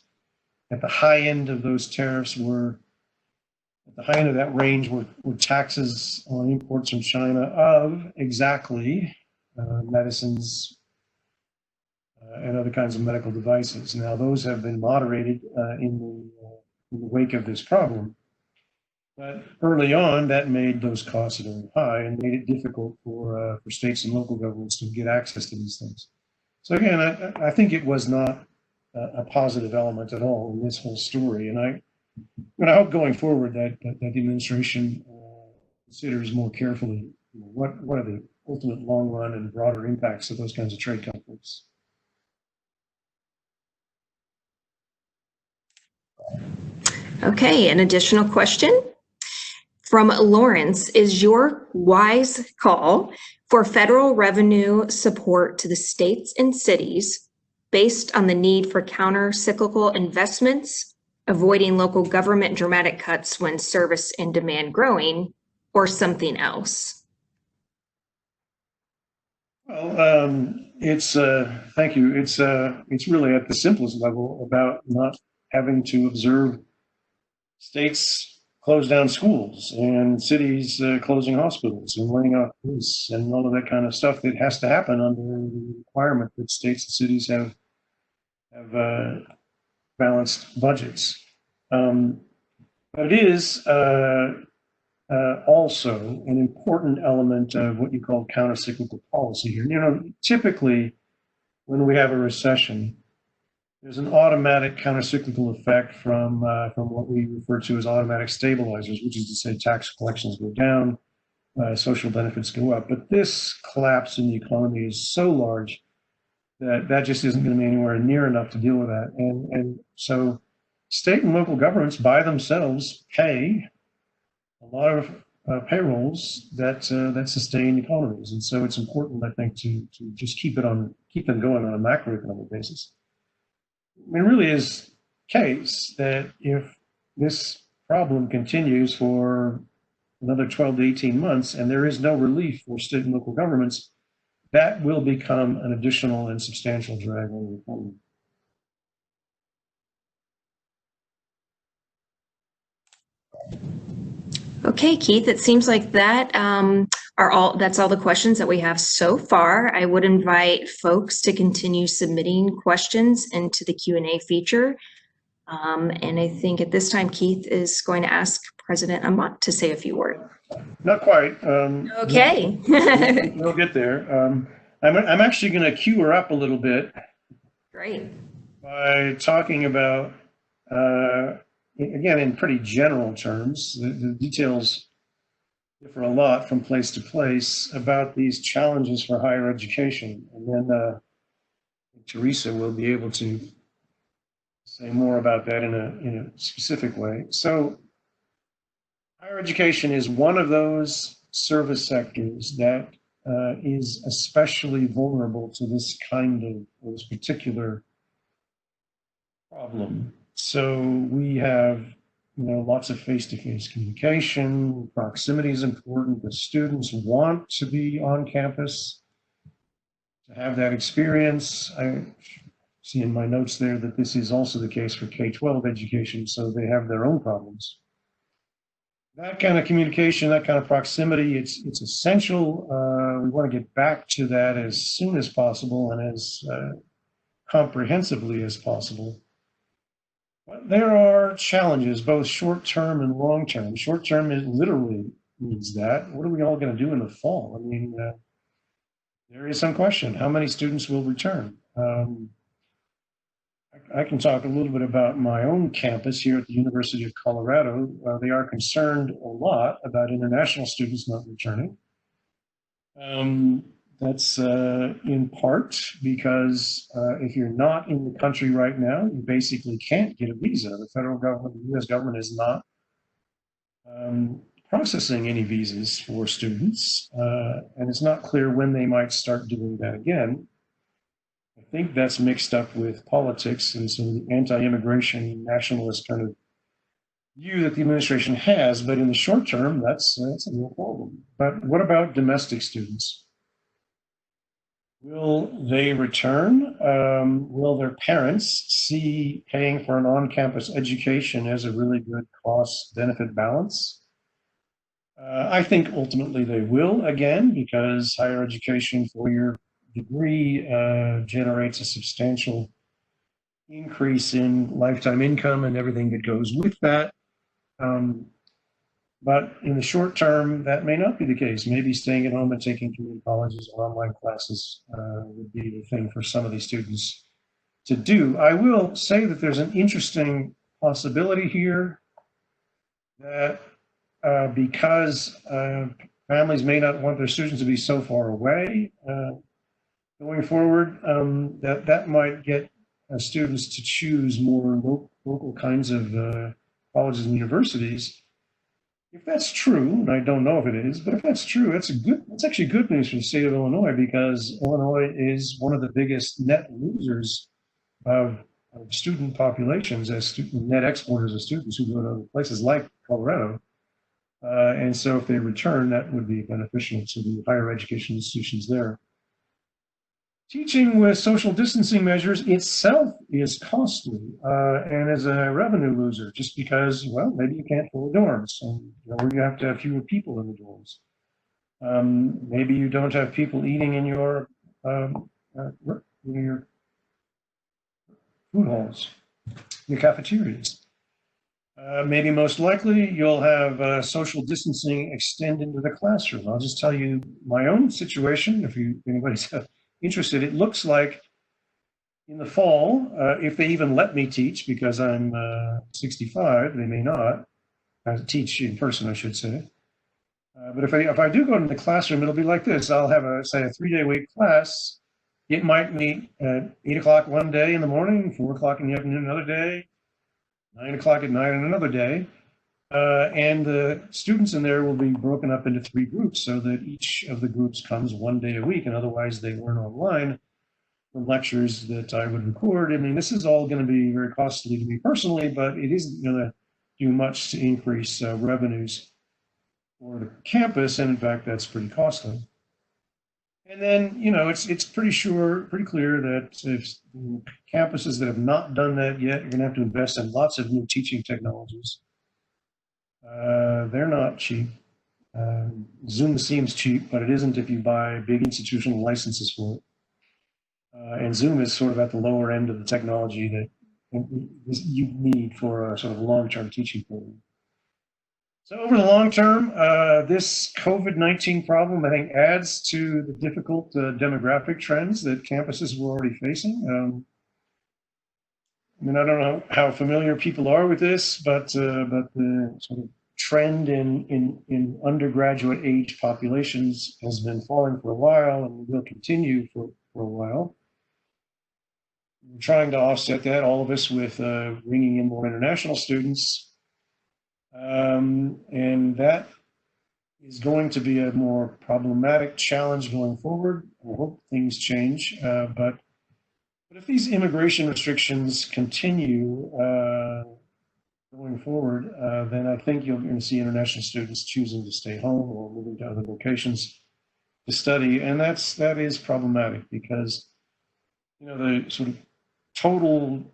At the high end of those tariffs at the high end of that range were taxes on imports from China of exactly medicines and other kinds of medical devices. Now, those have been moderated in in the wake of this problem. But early on, that made those costs very high and made it difficult for states and local governments to get access to these things. So again, I think it was not a positive element at all in this whole story. And I hope going forward that the administration considers more carefully what are the ultimate long run and broader impacts of those kinds of trade conflicts. Okay, an additional question from Lawrence. Is your wise call for federal revenue support to the states and cities based on the need for counter-cyclical investments, avoiding local government dramatic cuts when service and demand growing, or something else? Well, thank you. It's really at the simplest level about not having to observe states close down schools and cities closing hospitals and laying off police and all of that kind of stuff that has to happen under the requirement that states and cities have balanced budgets. But it is also an important element of what you call countercyclical policy here. Typically when we have a recession, there's an automatic countercyclical effect from what we refer to as automatic stabilizers, which is to say tax collections go down, social benefits go up. But this collapse in the economy is so large that just isn't going to be anywhere near enough to deal with that. And so state and local governments by themselves pay a lot of payrolls that sustain economies. And so it's important, I think, to just keep them going on a macroeconomic basis. I mean, it really is the case that if this problem continues for another 12 to 18 months and there is no relief for state and local governments, that will become an additional and substantial drag on the economy. Okay, Keith, it seems like that's all the questions that we have so far. I would invite folks to continue submitting questions into the Q&A feature. And I think at this time, Keith is going to ask President Amat to say a few words. Not quite. Okay. We'll get there. I'm actually going to cue her up a little bit. Great. By talking about, again, in pretty general terms, the details differ a lot from place to place about these challenges for higher education. And then Teresa will be able to say more about that in a specific way. So higher education is one of those service sectors that is especially vulnerable to this particular problem. So we have, lots of face-to-face communication. Proximity is important. The students want to be on campus to have that experience. I see in my notes there that this is also the case for K-12 education, so they have their own problems. That kind of communication, that kind of proximity, it's essential. We want to get back to that as soon as possible and as comprehensively as possible. But there are challenges, both short-term and long-term. Short-term, it literally means that. What are we all going to do in the fall? I mean, there is some question. How many students will return? I can talk a little bit about my own campus here at the University of Colorado. They are concerned a lot about international students not returning. That's in part because if you're not in the country right now, you basically can't get a visa. The federal government, the US government is not processing any visas for students. And it's not clear when they might start doing that again. I think that's mixed up with politics and some of the anti-immigration nationalist kind of view that the administration has. But in the short term, that's a real problem. But what about domestic students? Will they return? Will their parents see paying for an on-campus education as a really good cost-benefit balance? I think ultimately they will, again, because higher education for your degree generates a substantial increase in lifetime income and everything that goes with that. But in the short term, that may not be the case. Maybe staying at home and taking community colleges or online classes would be the thing for some of these students to do. I will say that there's an interesting possibility here that because families may not want their students to be so far away going forward, that might get students to choose more local kinds of colleges and universities. If that's true, and I don't know if it is, but if that's true, that's actually good news for the state of Illinois, because Illinois is one of the biggest net losers of student populations as net exporters of students who go to places like Colorado. And so if they return, that would be beneficial to the higher education institutions there. Teaching with social distancing measures itself is costly and is a revenue loser, just because, well, maybe you can't fill the dorms, and you have to have fewer people in the dorms. Maybe you don't have people eating in your food halls, your cafeterias. Maybe most likely you'll have social distancing extend into the classroom. I'll just tell you my own situation, if anybody's interested. It looks like in the fall, if they even let me teach, because I'm 65, they may not teach in person, I should say. But if I do go into the classroom, it'll be like this. I'll have a 3-day-week class. It might meet at 8 o'clock one day in the morning, 4 o'clock in the afternoon another day, 9 o'clock at night on another day. And the students in there will be broken up into 3 groups so that each of the groups comes 1 day a week, and otherwise they learn online from lectures that I would record. I mean, this is all going to be very costly to me personally, but it isn't going to do much to increase revenues for the campus, and in fact, that's pretty costly. And then, it's pretty clear that if campuses that have not done that yet, you're going to have to invest in lots of new teaching technologies. They're not cheap. Zoom seems cheap, but it isn't if you buy big institutional licenses for it. And Zoom is sort of at the lower end of the technology that you need for a sort of long-term teaching program. So over the long term, this COVID-19 problem, I think, adds to the difficult demographic trends that campuses were already facing. I don't know how familiar people are with this, but the sort of trend in undergraduate age populations has been falling for a while and will continue for a while. We're trying to offset that, all of us, with bringing in more international students. And that is going to be a more problematic challenge going forward. I hope things change, but if these immigration restrictions continue going forward, then I think you're going to see international students choosing to stay home or moving to other locations to study, and that is problematic, because the sort of total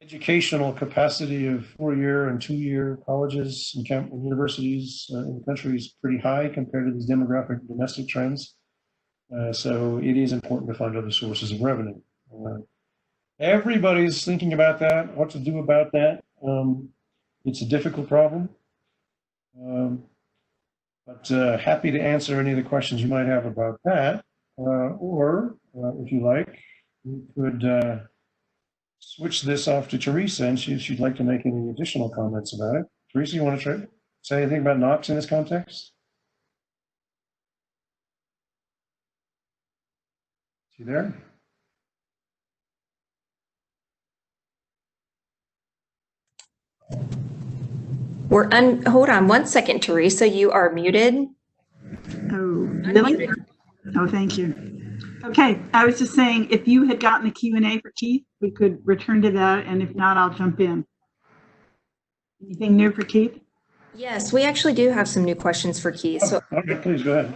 educational capacity of 4-year and 2-year colleges and universities in the country is pretty high compared to these demographic domestic trends. So it is important to find other sources of revenue. Everybody's thinking about that, what to do about that. It's a difficult problem, but happy to answer any of the questions you might have about that, or if you like, we could switch this off to Teresa, and see if she'd like to make any additional comments about it. Teresa, you want to say anything about Knox in this context? Is she there? Hold on one second, Teresa, you are muted. Oh, really? Oh, thank you. Okay, I was just saying, if you had gotten the Q&A for Keith, we could return to that, and if not, I'll jump in. Anything new for Keith? Yes, we actually do have some new questions for Keith. So, okay, please go ahead.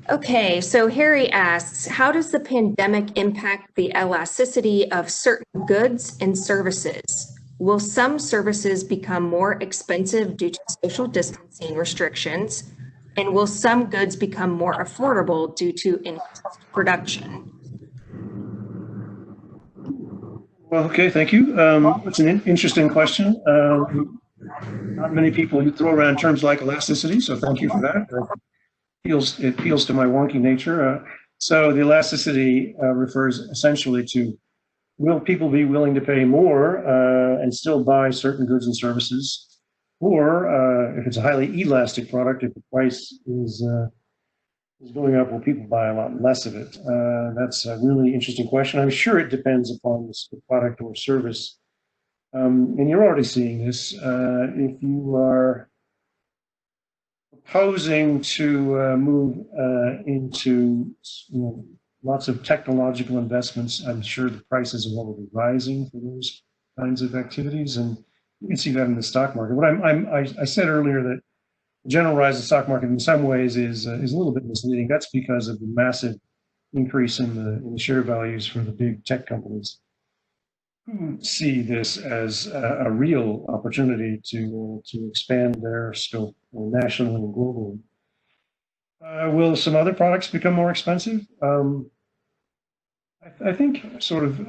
Okay, so Harry asks, how does the pandemic impact the elasticity of certain goods and services? Will some services become more expensive due to social distancing restrictions? And will some goods become more affordable due to increased production? Well, okay, thank you. It's an interesting question. Not many people throw around terms like elasticity, so thank you for that. It appeals to my wonky nature. So the elasticity refers essentially to, will people be willing to pay more and still buy certain goods and services? Or if it's a highly elastic product, if the price is going up, will people buy a lot less of it? That's a really interesting question. I'm sure it depends upon the product or service. And you're already seeing this. If you are proposing to move into lots of technological investments, I'm sure the prices are already rising for those kinds of activities, and you can see that in the stock market. What I said earlier that the general rise of the stock market in some ways is a little bit misleading. That's because of the massive increase in the share values for the big tech companies, who see this as a real opportunity to expand their scope nationally and globally. Will some other products become more expensive? I think sort of.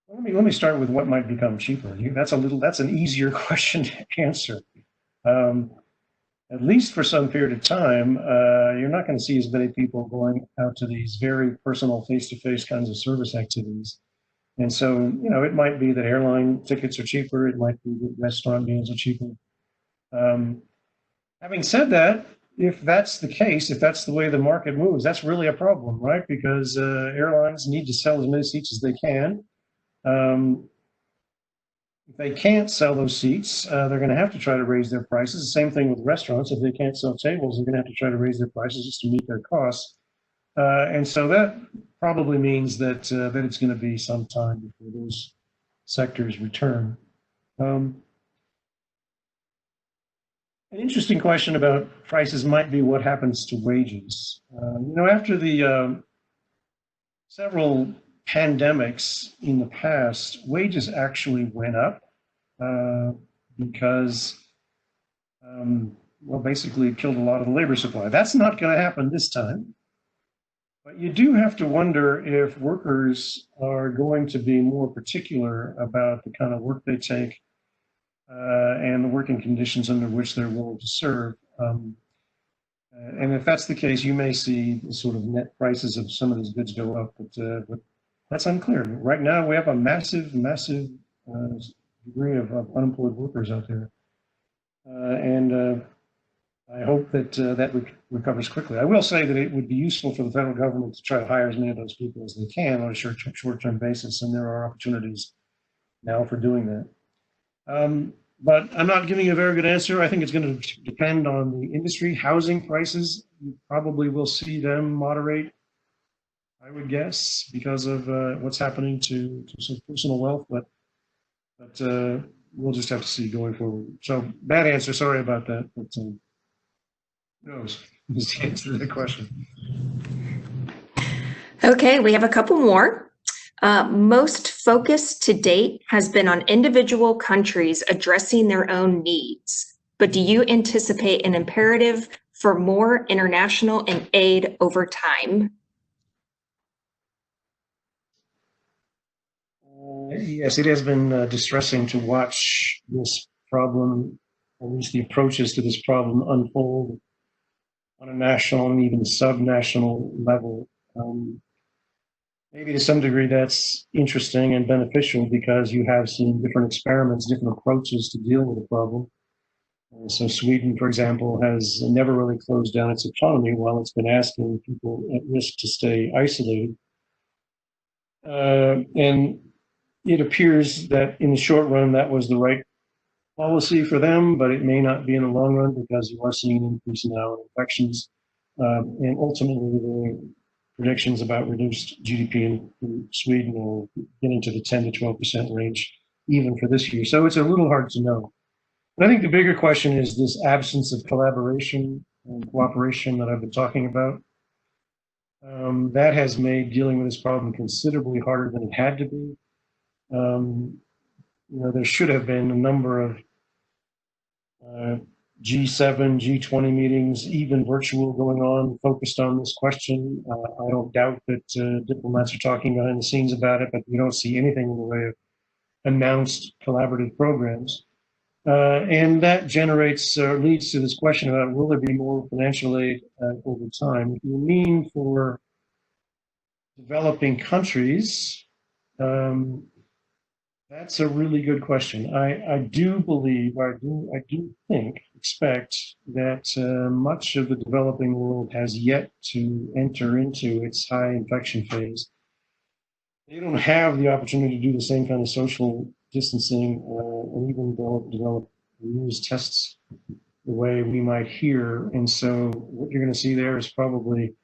Let me start with what might become cheaper. That's an easier question to answer. At least for some period of time, you're not going to see as many people going out to these very personal face-to-face kinds of service activities. And so, it might be that airline tickets are cheaper. It might be that restaurant meals are cheaper. Having said that, if that's the case, if that's the way the market moves, that's really a problem, right? Because airlines need to sell as many seats as they can. If they can't sell those seats, they're going to have to try to raise their prices. The same thing with restaurants. If they can't sell tables, they're going to have to try to raise their prices just to meet their costs. And so that probably means that it's going to be some time before those sectors return. An interesting question about prices might be what happens to wages. After the several pandemics in the past, wages actually went up because, basically it killed a lot of the labor supply. That's not going to happen this time. But you do have to wonder if workers are going to be more particular about the kind of work they take and the working conditions under which they're willing to serve. And if that's the case, you may see the sort of net prices of some of these goods go up, but that's unclear. Right now, we have a massive degree of unemployed workers out there. And I hope that recovers quickly. I will say that it would be useful for the federal government to try to hire as many of those people as they can on a short-term basis, and there are opportunities now for doing that. But I'm not giving you a very good answer. I think it's going to depend on the industry. Housing prices, you probably will see them moderate, I would guess, because of what's happening to some personal wealth. But we'll just have to see going forward. So bad answer. Sorry about that. But who knows? Is the answer to the question. Okay, we have a couple more. Most focus to date has been on individual countries addressing their own needs. But do you anticipate an imperative for more international aid over time? Yes, it has been distressing to watch this problem, at least the approaches to this problem, unfold on a national and even sub-national level. Maybe to some degree that's interesting and beneficial because you have seen different experiments, different approaches to dealing with the problem. So Sweden, for example, has never really closed down its economy while it's been asking people at risk to stay isolated. And it appears that in the short run, that was the right policy for them, but it may not be in the long run because you are seeing an increase now in infections. And ultimately, the predictions about reduced GDP in Sweden are getting to the 10 to 12% range, even for this year. So it's a little hard to know. But I think the bigger question is this absence of collaboration and cooperation that I've been talking about. That has made dealing with this problem considerably harder than it had to be. There should have been a number of G7, G20 meetings, even virtual, going on, focused on this question. I don't doubt that diplomats are talking behind the scenes about it, but we don't see anything in the way of announced collaborative programs. And that generates, leads to this question about, will there be more financial aid over time? If you mean for developing countries, that's a really good question. I do believe, I do think, expect that much of the developing world has yet to enter into its high infection phase. They don't have the opportunity to do the same kind of social distancing and even develop use tests the way we might here. And so what you're going to see there is probably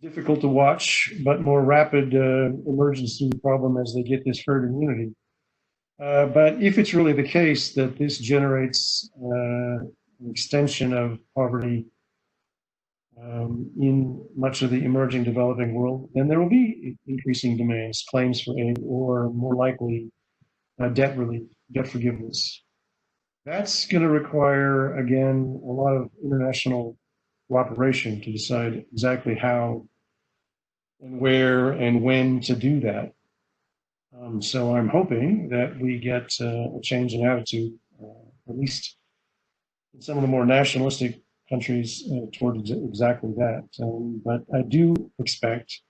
difficult to watch, but more rapid emergence through the problem as they get this herd immunity. But if it's really the case that this generates an extension of poverty in much of the emerging developing world, then there will be increasing demands, claims for aid, or more likely debt relief, debt forgiveness. That's going to require, again, a lot of international cooperation to decide exactly how and where and when to do that. So I'm hoping that we get a change in attitude, at least in some of the more nationalistic countries, towards exactly that. But I do expect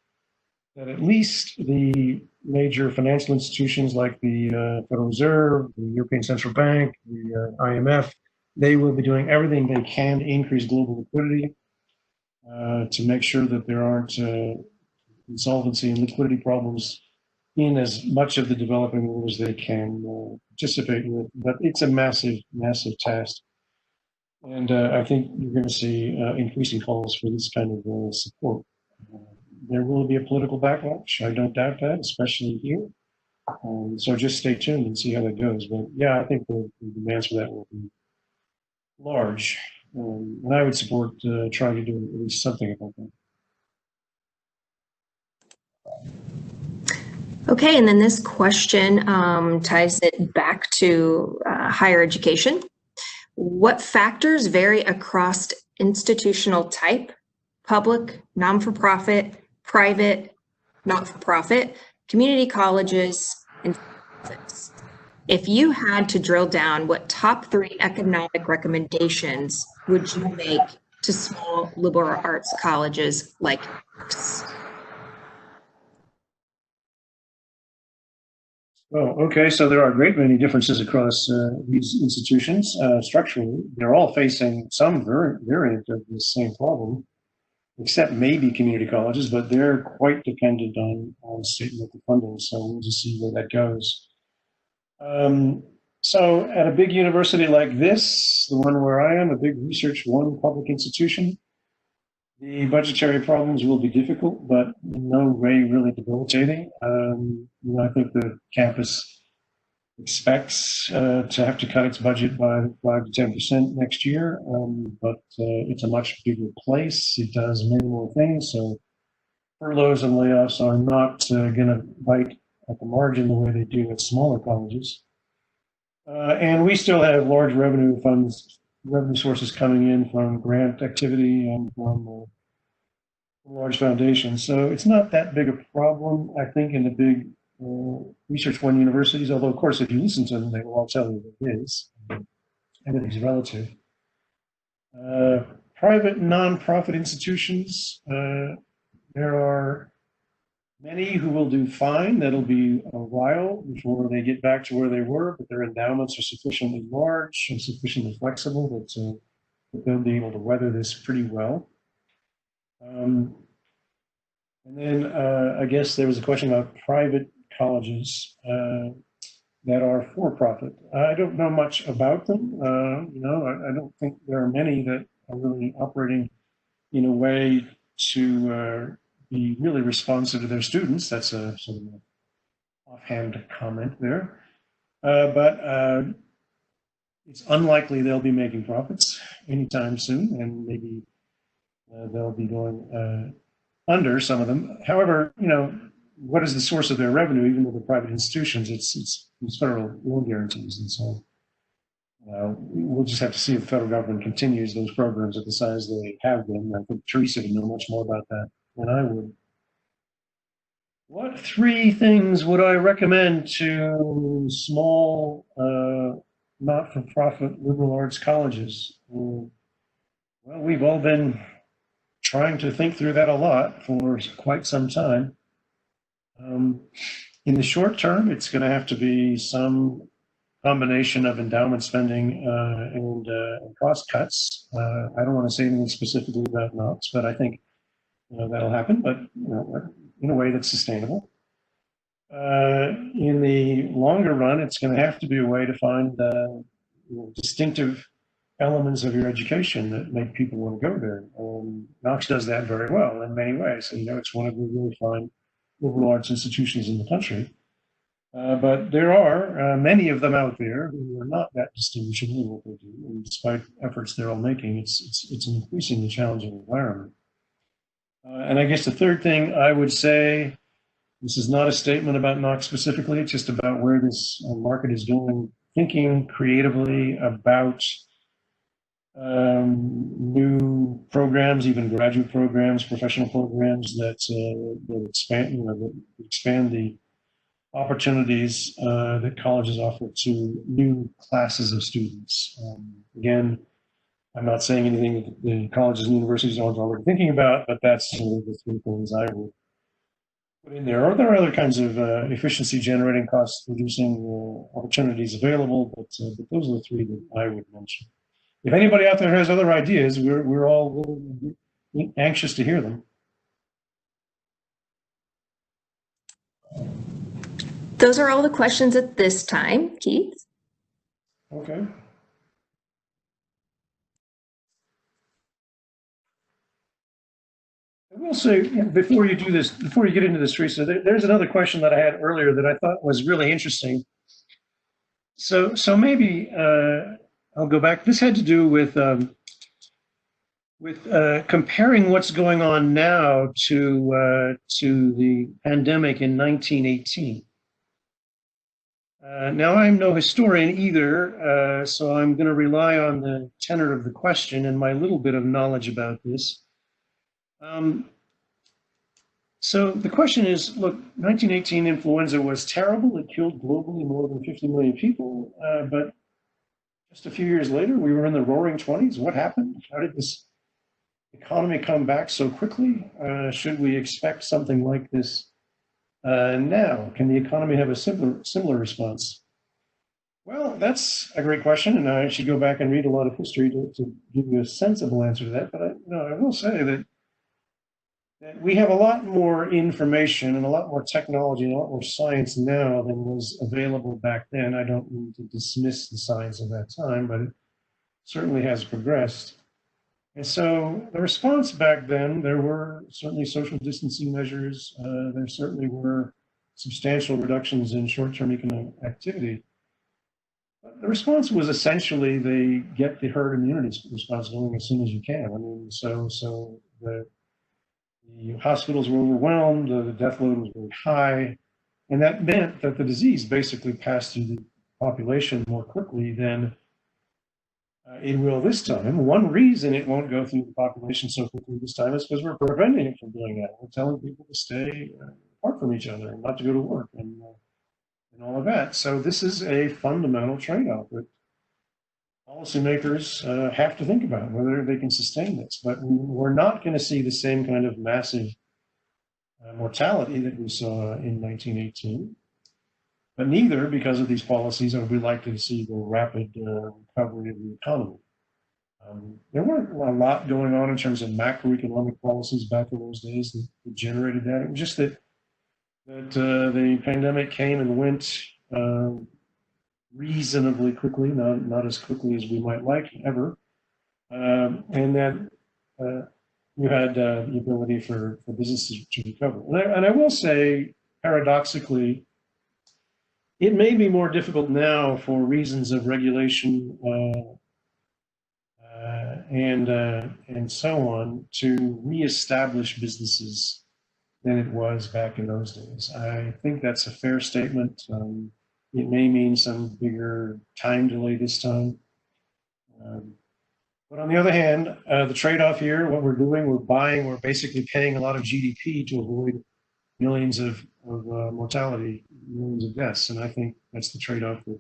that at least the major financial institutions like the Federal Reserve, the European Central Bank, the IMF, they will be doing everything they can to increase global liquidity, to make sure that there aren't insolvency and liquidity problems in as much of the developing world as they can participate with. But it's a massive, massive task. And I think you're going to see increasing calls for this kind of support. There will be a political backlash. I don't doubt that, especially here. So just stay tuned and see how that goes. But yeah, I think the demands for that will be large. And I would support trying to do at least something about that. Okay, and then this question ties it back to higher education. What factors vary across institutional type, public, non-for-profit, private, not-for-profit, community colleges, and nonprofits? If you had to drill down, what top 3 economic recommendations would you make to small liberal arts colleges like Knox? Oh, okay. So there are a great many differences across these institutions. Structurally, they're all facing some variant of the same problem, except maybe community colleges, but they're quite dependent on state and local funding. So we'll just see where that goes. So at a big university like this, the one where I am, a big research one public institution, the budgetary problems will be difficult, but in no way really debilitating. I think the campus expects to have to cut its budget by 5 to 10% next year, but it's a much bigger place. It does many more things, so furloughs and layoffs are not going to bite at the margin the way they do at smaller colleges. And we still have large revenue sources coming in from grant activity and from large foundations. So it's not that big a problem, I think, in the big research one universities, although, of course, if you listen to them, they will all tell you it is. Everything's relative. Private nonprofit institutions, there are many who will do fine. That'll be a while before they get back to where they were, but their endowments are sufficiently large and sufficiently flexible that they'll be able to weather this pretty well. And then I guess there was a question about private colleges that are for-profit. I don't know much about them. I don't think there are many that are really operating in a way to be really responsive to their students. That's a sort of an offhand comment there. But it's unlikely they'll be making profits anytime soon, and maybe they'll be going under, some of them. However, what is the source of their revenue? Even though they're private institutions, it's federal loan guarantees and so on. We'll just have to see if the federal government continues those programs at the size they have been. I think Teresa would know much more about that than I would. What three things would I recommend to small, not-for-profit liberal arts colleges? Well, we've all been trying to think through that a lot for quite some time. In the short term, it's going to have to be some combination of endowment spending and cost cuts. I don't want to say anything specifically about Knox, but I think that'll happen, but in a way that's sustainable. In the longer run, it's going to have to be a way to find distinctive elements of your education that make people want to go there. Knox does that very well in many ways. It's one of the really fine liberal arts institutions in the country. But there are many of them out there who are not that distinguishable in what they do. And despite efforts they're all making, it's an increasingly challenging environment. And I guess the third thing I would say, this is not a statement about Knox specifically, it's just about where this market is going, thinking creatively about new programs, even graduate programs, professional programs that expand the opportunities that colleges offer to new classes of students. Again, I'm not saying anything that the colleges and universities aren't already thinking about, but that's the three things I would put in there. Or there are other kinds of efficiency generating, cost reducing opportunities available, but those are the three that I would mention. If anybody out there has other ideas, we're all anxious to hear them. Those are all the questions at this time, Keith. Okay. I will say, before you do this, before you get into this, Teresa, there's another question that I had earlier that I thought was really interesting. So maybe I'll go back. This had to do with comparing what's going on now to the pandemic in 1918. Now, I'm no historian either, so I'm going to rely on the tenor of the question and my little bit of knowledge about this. So the question is, look, 1918 influenza was terrible. It killed globally more than 50 million people. But just a few years later, we were in the roaring 20s. What happened? How did this economy come back so quickly? Should we expect something like this now? Can the economy have a similar response? Well, that's a great question, and I should go back and read a lot of history to give you a sensible answer to that. But I will say that we have a lot more information and a lot more technology and a lot more science now than was available back then. I don't mean to dismiss the science of that time, but it certainly has progressed. And so the response back then, there were certainly social distancing measures. There certainly were substantial reductions in short-term economic activity. But the response was essentially the get the herd immunity response going as soon as you can. I mean, so the hospitals were overwhelmed, the death load was very high, and that meant that the disease basically passed through the population more quickly than it will this time. One reason it won't go through the population so quickly this time is because we're preventing it from doing that. We're telling people to stay apart from each other and not to go to work and all of that. So this is a fundamental trade-off that policymakers have to think about, whether they can sustain this. But we're not going to see the same kind of massive mortality that we saw in 1918. But neither, because of these policies, are we likely to see the rapid recovery of the economy. There weren't a lot going on in terms of macroeconomic policies back in those days that generated that. It was just that the pandemic came and went reasonably quickly, not as quickly as we might like ever, and that you had the ability for businesses to recover. And I will say, paradoxically, it may be more difficult now for reasons of regulation and so on to reestablish businesses than it was back in those days. I think that's a fair statement. It may mean some bigger time delay this time. But on the other hand, the trade-off here, what we're doing, we're basically paying a lot of GDP to avoid millions of mortality, millions of deaths. And I think that's the trade-off that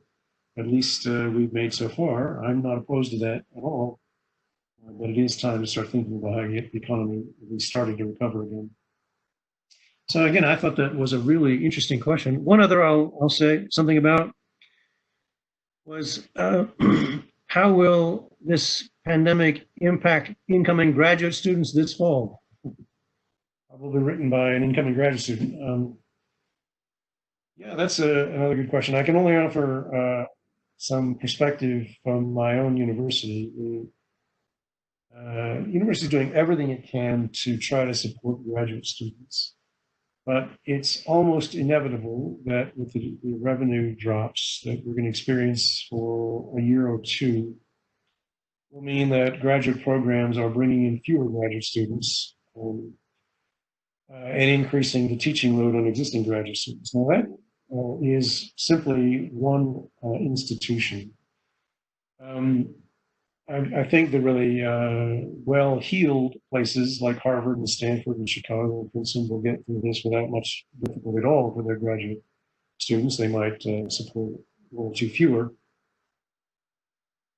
at least we've made so far. I'm not opposed to that at all. But it is time to start thinking about how to get the economy at least starting to recover again. So again, I thought that was a really interesting question. One other I'll say something about was how will this pandemic impact incoming graduate students this fall? Probably written by an incoming graduate student. Yeah, that's another good question. I can only offer some perspective from my own university. The university is doing everything it can to try to support graduate students. But it's almost inevitable that with the revenue drops that we're going to experience for a year or two will mean that graduate programs are bringing in fewer graduate students and increasing the teaching load on existing graduate students. Now that is simply one institution. I think the really well-heeled places like Harvard and Stanford and Chicago and Princeton will get through this without much difficulty at all for their graduate students. They might support a little too fewer.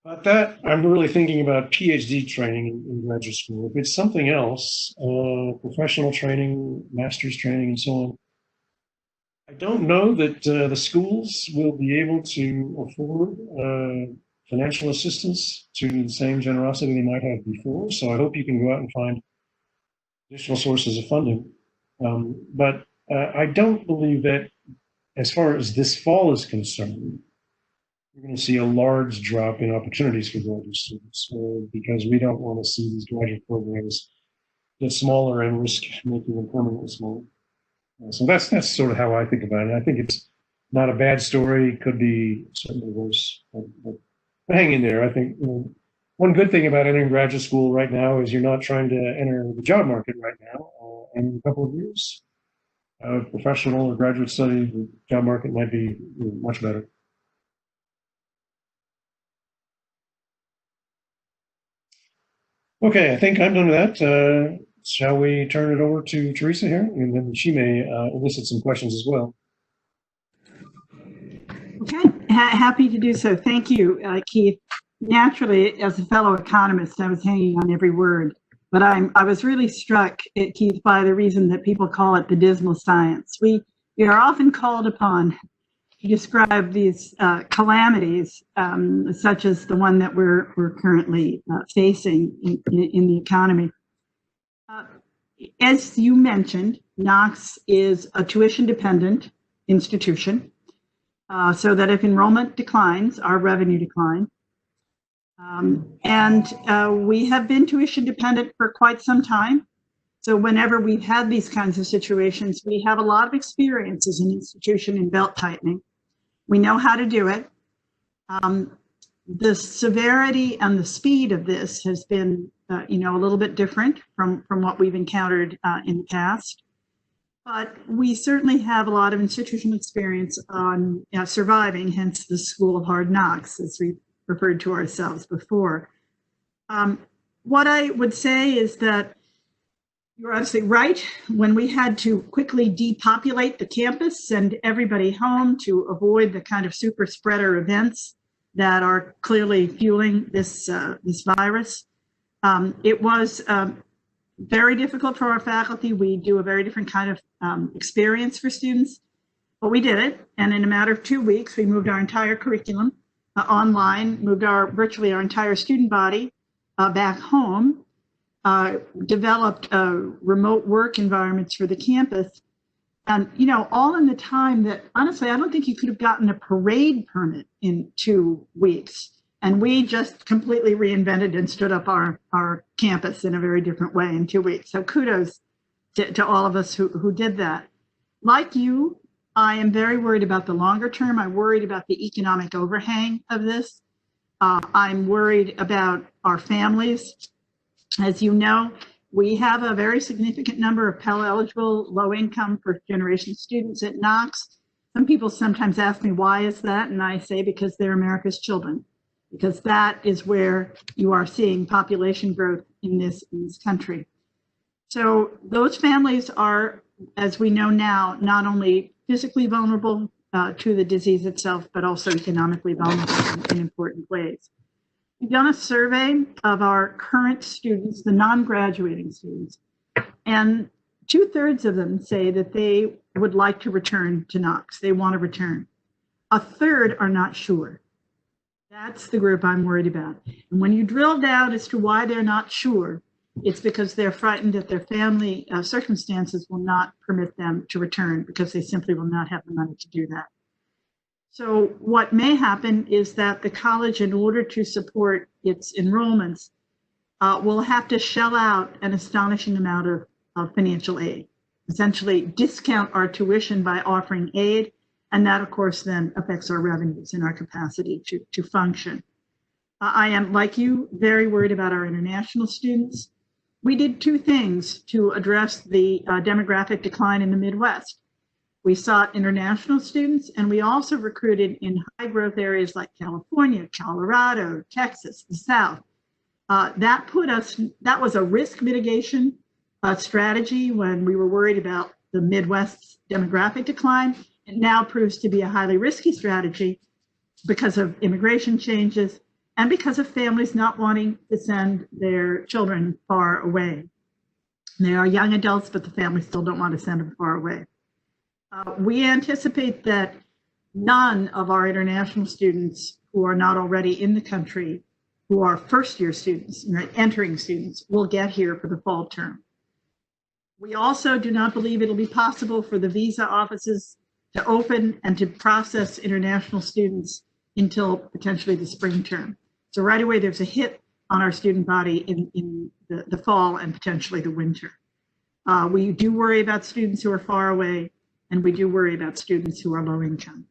But that, I'm really thinking about PhD training in graduate school. If it's something else, professional training, master's training, and so on, I don't know that the schools will be able to afford financial assistance to the same generosity they might have before. So I hope you can go out and find additional sources of funding. But I don't believe that as far as this fall is concerned, you're going to see a large drop in opportunities for graduate students because we don't want to see these graduate programs get smaller and risk making them permanently smaller. So that's sort of how I think about it. I think it's not a bad story. It could be certainly worse. But hang in there. I think one good thing about entering graduate school right now is you're not trying to enter the job market right now. In a couple of years, professional or graduate study, the job market might be much better. Okay, I think I'm done with that. Shall we turn it over to Teresa here? And then she may elicit some questions as well. Okay, happy to do so. Thank you, Keith. Naturally, as a fellow economist, I was hanging on every word, but I was really struck, Keith, by the reason that people call it the dismal science. We are often called upon to describe these calamities, such as the one that we're currently facing in the economy. As you mentioned, Knox is a tuition-dependent institution, so that if enrollment declines, our revenue declines. We have been tuition dependent for quite some time. So whenever we've had these kinds of situations, we have a lot of experience as an institution in belt tightening. We know how to do it. The severity and the speed of this has been, a little bit different from what we've encountered in the past. But we certainly have a lot of institutional experience on surviving, hence the School of Hard Knocks, as we referred to ourselves before. What I would say is that you're absolutely right. When we had to quickly depopulate the campus, send everybody home to avoid the kind of super spreader events that are clearly fueling this virus, it was very difficult for our faculty. We do a very different kind of experience for students, but we did it. And in a matter of 2 weeks, we moved our entire curriculum online, moved virtually our entire student body back home, developed remote work environments for the campus. And, all in the time that, honestly, I don't think you could have gotten a parade permit in 2 weeks. And we just completely reinvented and stood up our campus in a very different way in 2 weeks. So kudos to all of us who did that. Like you, I am very worried about the longer term. I'm worried about the economic overhang of this. I'm worried about our families. As you know, we have a very significant number of Pell-eligible, low-income first-generation students at Knox. Some people sometimes ask me, why is that? And I say, because they're America's children. because that is where you are seeing population growth in this country. So those families are, as we know now, not only physically vulnerable to the disease itself, but also economically vulnerable in important ways. We've done a survey of our current students, the non-graduating students, and 2/3 of them say that they would like to return to Knox. They want to return. 1/3 are not sure. That's the group I'm worried about. And when you drill down as to why they're not sure, it's because they're frightened that their family circumstances will not permit them to return because they simply will not have the money to do that. So what may happen is that the college, in order to support its enrollments, will have to shell out an astonishing amount of financial aid, essentially discount our tuition by offering aid. And that, of course, then affects our revenues and our capacity to function. I am, like you, very worried about our international students. We did 2 things to address the demographic decline in the Midwest. We sought international students, and we also recruited in high growth areas like California, Colorado, Texas, the South. That was a risk mitigation strategy when we were worried about the Midwest's demographic decline. It now proves to be a highly risky strategy because of immigration changes and because of families not wanting to send their children far away. They are young adults, but the families still don't want to send them far away. We anticipate that none of our international students who are not already in the country, who are first-year students, entering students, will get here for the fall term. We also do not believe it'll be possible for the visa offices to open and to process international students until potentially the spring term. So right away, there's a hit on our student body in the fall and potentially the winter. We do worry about students who are far away, and we do worry about students who are low income.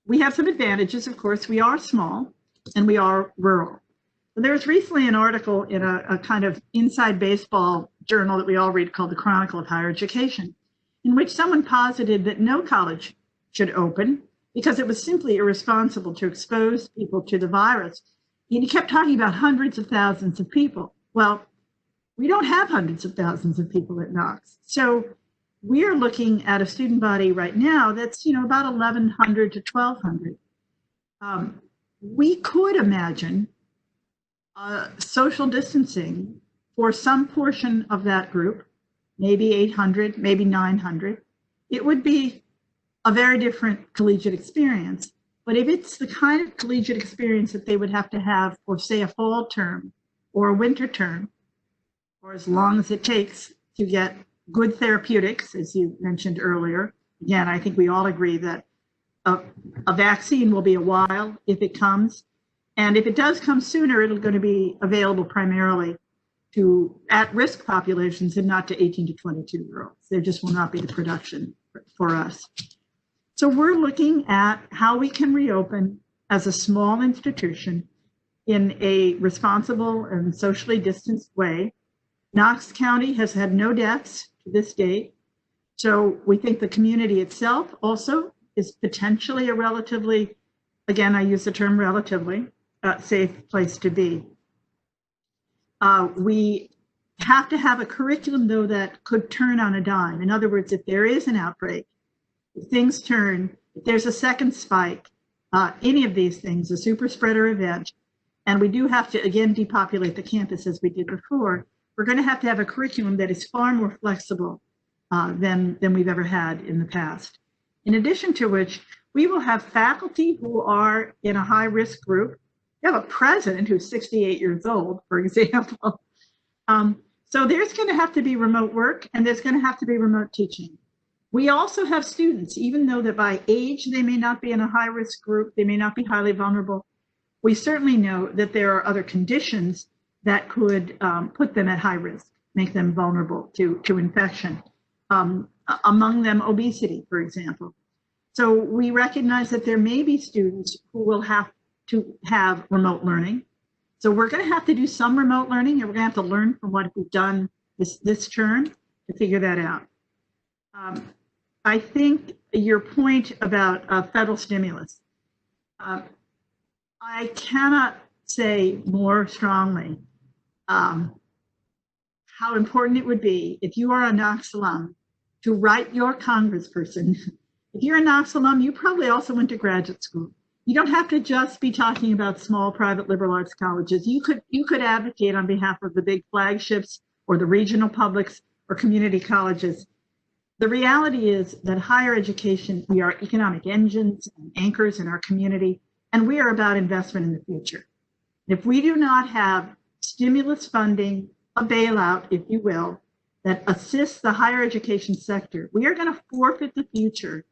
We have some advantages, of course. We are small and we are rural. There was recently an article in a kind of inside baseball journal that we all read called the Chronicle of Higher Education, in which someone posited that no college should open because it was simply irresponsible to expose people to the virus. And he kept talking about hundreds of thousands of people. Well, we don't have hundreds of thousands of people at Knox. So we are looking at a student body right now that's, about 1,100 to 1,200. We could imagine social distancing for some portion of that group, maybe 800, maybe 900. It would be a very different collegiate experience. But if it's the kind of collegiate experience that they would have to have for, say, a fall term or a winter term, or as long as it takes to get good therapeutics, as you mentioned earlier, again, I think we all agree that a vaccine will be a while if it comes. And if it does come sooner, it's going to be available primarily to at-risk populations and not to 18 to 22-year-olds. There just will not be the production for us. So we're looking at how we can reopen as a small institution in a responsible and socially distanced way. Knox County has had no deaths to this date. So we think the community itself also is potentially a relatively, again, I use the term relatively, safe place to be. We have to have a curriculum, though, that could turn on a dime. In other words, if there is an outbreak, if things turn, if there's a second spike, any of these things, a super spreader event, and we do have to, again, depopulate the campus as we did before, we're going to have a curriculum that is far more flexible than we've ever had in the past. In addition to which, we will have faculty who are in a high-risk group. You have a president who's 68 years old, for example. So there's going to have to be remote work, and there's going to have to be remote teaching. We also have students, even though that by age they may not be in a high-risk group, they may not be highly vulnerable, we certainly know that there are other conditions that could put them at high risk, make them vulnerable to infection. Among them, obesity, for example. So we recognize that there may be students who will have to have remote learning. So we're going to have to do some remote learning, and we're going to have to learn from what we've done this term to figure that out. I think your point about federal stimulus, I cannot say more strongly how important it would be if you are a Knox alum to write your congressperson. If you're a Knox alum, you probably also went to graduate school. You don't have to just be talking about small private liberal arts colleges. You could advocate on behalf of the big flagships or the regional publics or community colleges. The reality is that higher education, we are economic engines and anchors in our community, and we are about investment in the future. If we do not have stimulus funding, a bailout, if you will, that assists the higher education sector, we are going to forfeit the future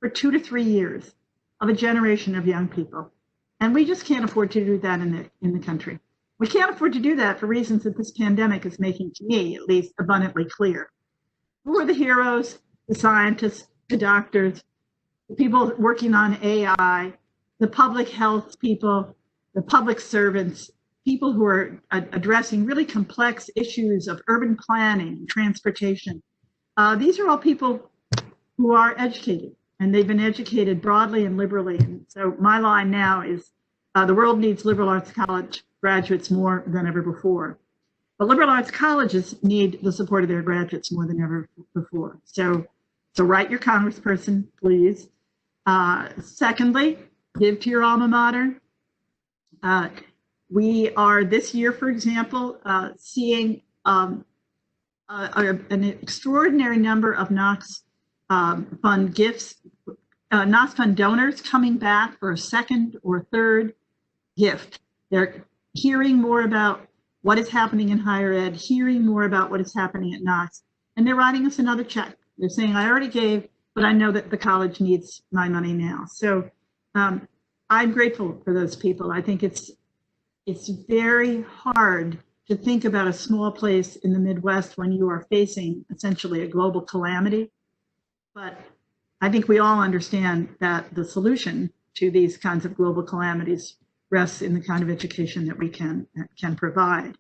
for 2 to 3 years of a generation of young people. And we just can't afford to do that in the country. We can't afford to do that for reasons that this pandemic is making, to me, at least, abundantly clear. Who are the heroes? The scientists, the doctors, the people working on AI, the public health people, the public servants, people who are addressing really complex issues of urban planning, transportation. These are all people who are educated, and they've been educated broadly and liberally. And so my line now is the world needs liberal arts college graduates more than ever before. But liberal arts colleges need the support of their graduates more than ever before. So write your congressperson, please. Secondly, give to your alma mater. We are this year, for example, seeing an extraordinary number of Knox Fund gifts, Knox Fund donors coming back for a second or third gift. They're hearing more about what is happening in higher ed, hearing more about what is happening at Knox, and they're writing us another check. They're saying, I already gave, but I know that the college needs my money now. So I'm grateful for those people. I think it's very hard to think about a small place in the Midwest when you are facing essentially a global calamity. But I think we all understand that the solution to these kinds of global calamities rests in the kind of education that we can provide.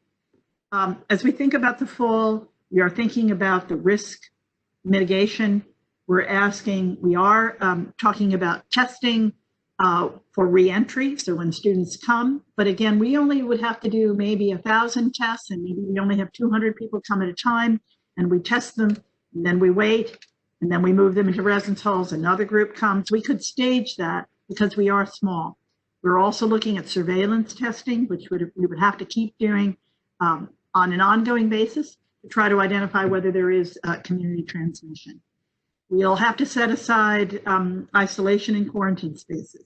As we think about the fall, we are thinking about the risk mitigation. We are talking about testing for reentry, so when students come. But again, we only would have to do maybe 1,000 tests, and maybe we only have 200 people come at a time, and we test them, and then we wait, and then we move them into residence halls. Another group comes. We could stage that because we are small. We're also looking at surveillance testing, which we would have to keep doing on an ongoing basis to try to identify whether there is community transmission. We'll have to set aside isolation and quarantine spaces.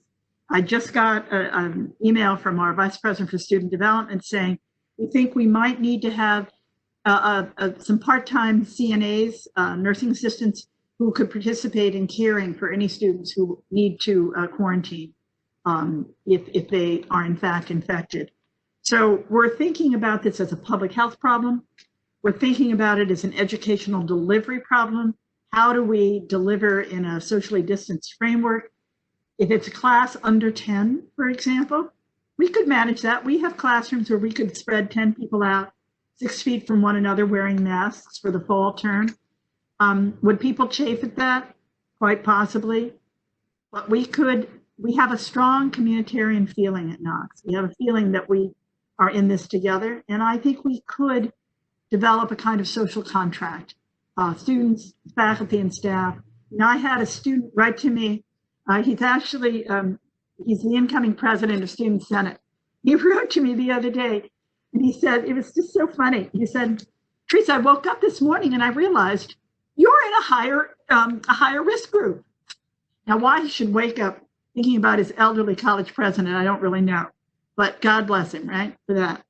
I just got an email from our Vice President for Student Development saying, we think we might need to have some part-time CNAs, nursing assistants, who could participate in caring for any students who need to quarantine if they are in fact infected. So we're thinking about this as a public health problem. We're thinking about it as an educational delivery problem. How do we deliver in a socially distanced framework? If it's a class under 10, for example, we could manage that. We have classrooms where we could spread 10 people out 6 feet from one another wearing masks for the fall term. Would people chafe at that? Quite possibly. But we have a strong communitarian feeling at Knox. We have a feeling that we are in this together. And I think we could develop a kind of social contract. Students, faculty, and staff. I had a student write to me. He's actually, he's the incoming president of Student Senate. He wrote to me the other day, and he said, it was just so funny. He said, Teresa, I woke up this morning and I realized you're in a higher risk group. Now, why he should wake up thinking about his elderly college president, I don't really know. But God bless him, right, for that.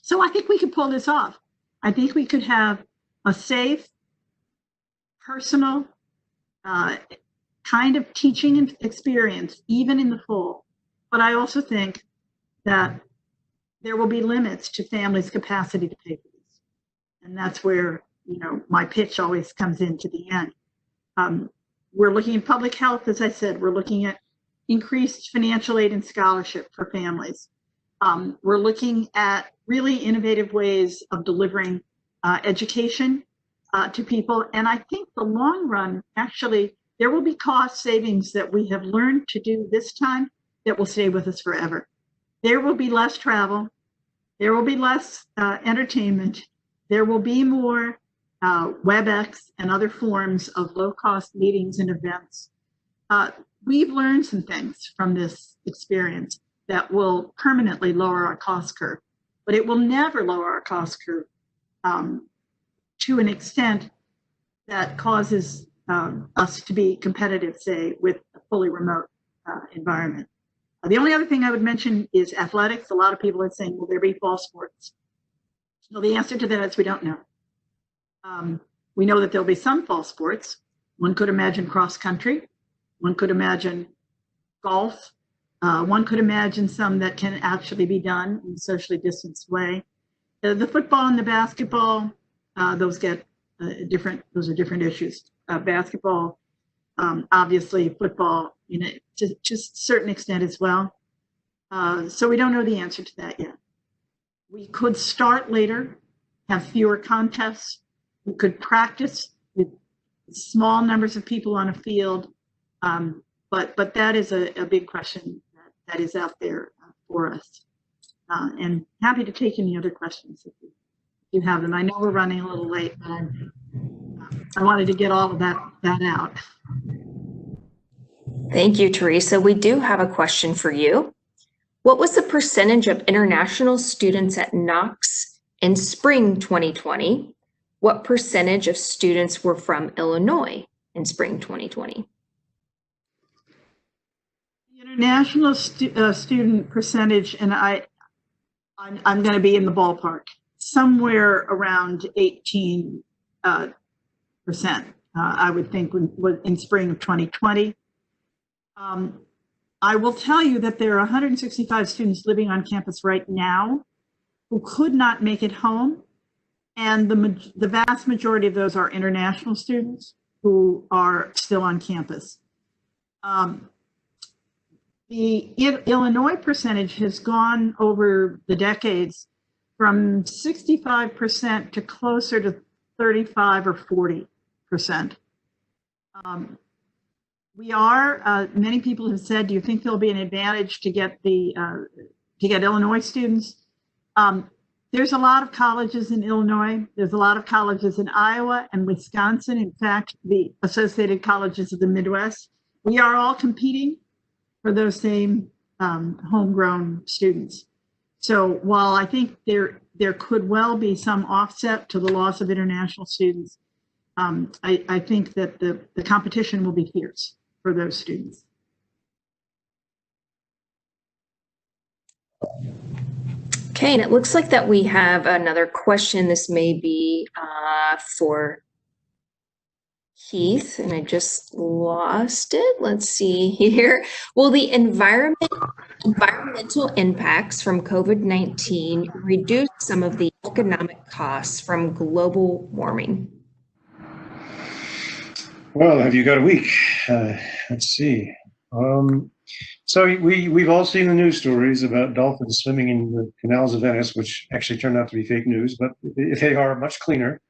So I think we could pull this off. I think we could have a safe, personal kind of teaching experience, even in the fall. But I also think that there will be limits to families' capacity to pay for this. And that's where, my pitch always comes into the end. We're looking at public health, as I said. We're looking at increased financial aid and scholarship for families. We're looking at really innovative ways of delivering education to people. And I think the long run, actually, there will be cost savings that we have learned to do this time that will stay with us forever. there will be less travel. There will be less entertainment. There will be more WebEx and other forms of low-cost meetings and events. We've learned some things from this experience that will permanently lower our cost curve, but it will never lower our cost curve to an extent that causes us to be competitive, say, with a fully remote environment. The only other thing I would mention is athletics. A lot of people are saying, will there be fall sports? Well, the answer to that is we don't know. We know that there'll be some fall sports. One could imagine cross country. One could imagine golf. One could imagine some that can actually be done in a socially distanced way. The football and the basketball, those get different. Those are different issues. Basketball, obviously, football, to a certain extent as well. So we don't know the answer to that yet. We could start later, have fewer contests. We could practice with small numbers of people on a field. But that is a big question that is out there for us. And happy to take any other questions if you have them. I know we're running a little late, but I wanted to get all of that out. Thank you, Teresa. We do have a question for you. What was the percentage of international students at Knox in spring 2020? What percentage of students were from Illinois in spring 2020? The international student percentage, and I'm going to be in the ballpark, somewhere around 18%, I would think, in spring of 2020. I will tell you that there are 165 students living on campus right now who could not make it home. And the vast majority of those are international students who are still on campus. The Illinois percentage has gone over the decades from 65% to closer to 35 or 40%. Many people have said, do you think there'll be an advantage to get Illinois students? There's a lot of colleges in Illinois. There's a lot of colleges in Iowa and Wisconsin. In fact, the Associated Colleges of the Midwest. We are all competing for those same homegrown students. So while I think there could well be some offset to the loss of international students, I think that the competition will be fierce for those students. Okay, and it looks like that we have another question. This may be for Keith, and I just lost it. Let's see here. Will the environmental impacts from COVID-19 reduce some of the economic costs from global warming? Well, have you got a week? Let's see. So we've all seen the news stories about dolphins swimming in the canals of Venice, which actually turned out to be fake news, but they are much cleaner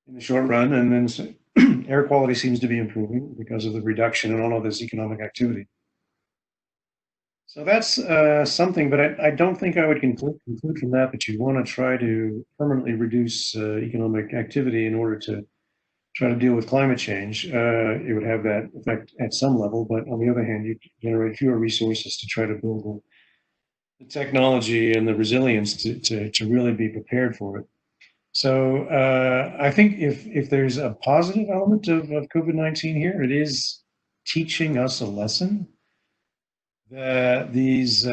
in the short run. And then air quality seems to be improving because of the reduction in all of this economic activity. So that's something, but I don't think I would conclude from that you want to try to permanently reduce economic activity in order to try to deal with climate change. It would have that effect at some level, but on the other hand, you generate fewer resources to try to build the technology and the resilience to really be prepared for it. So I think if there's a positive element of COVID-19 here, it is teaching us a lesson that these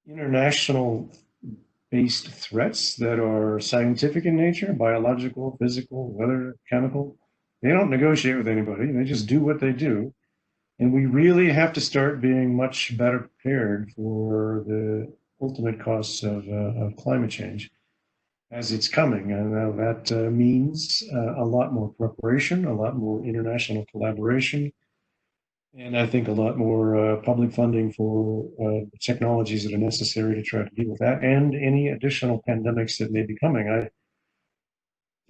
international based threats that are scientific in nature, biological, physical, weather, chemical, they don't negotiate with anybody. They just do what they do. And we really have to start being much better prepared for the ultimate costs of climate change as it's coming. And that means a lot more preparation, a lot more international collaboration, and I think a lot more public funding for technologies that are necessary to try to deal with that and any additional pandemics that may be coming. I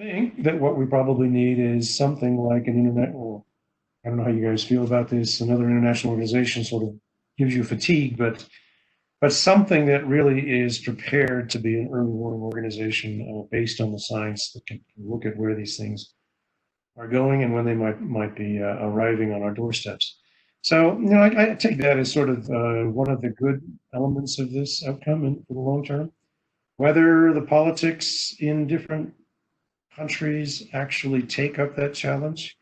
think that what we probably need is something like an internet, well, I don't know how you guys feel about this, another international organization sort of gives you fatigue, but something that really is prepared to be an early warning organization based on the science that can look at where these things are going and when they might be arriving on our doorsteps. So, I take that as sort of one of the good elements of this outcome and for the long term. Whether the politics in different countries actually take up that challenge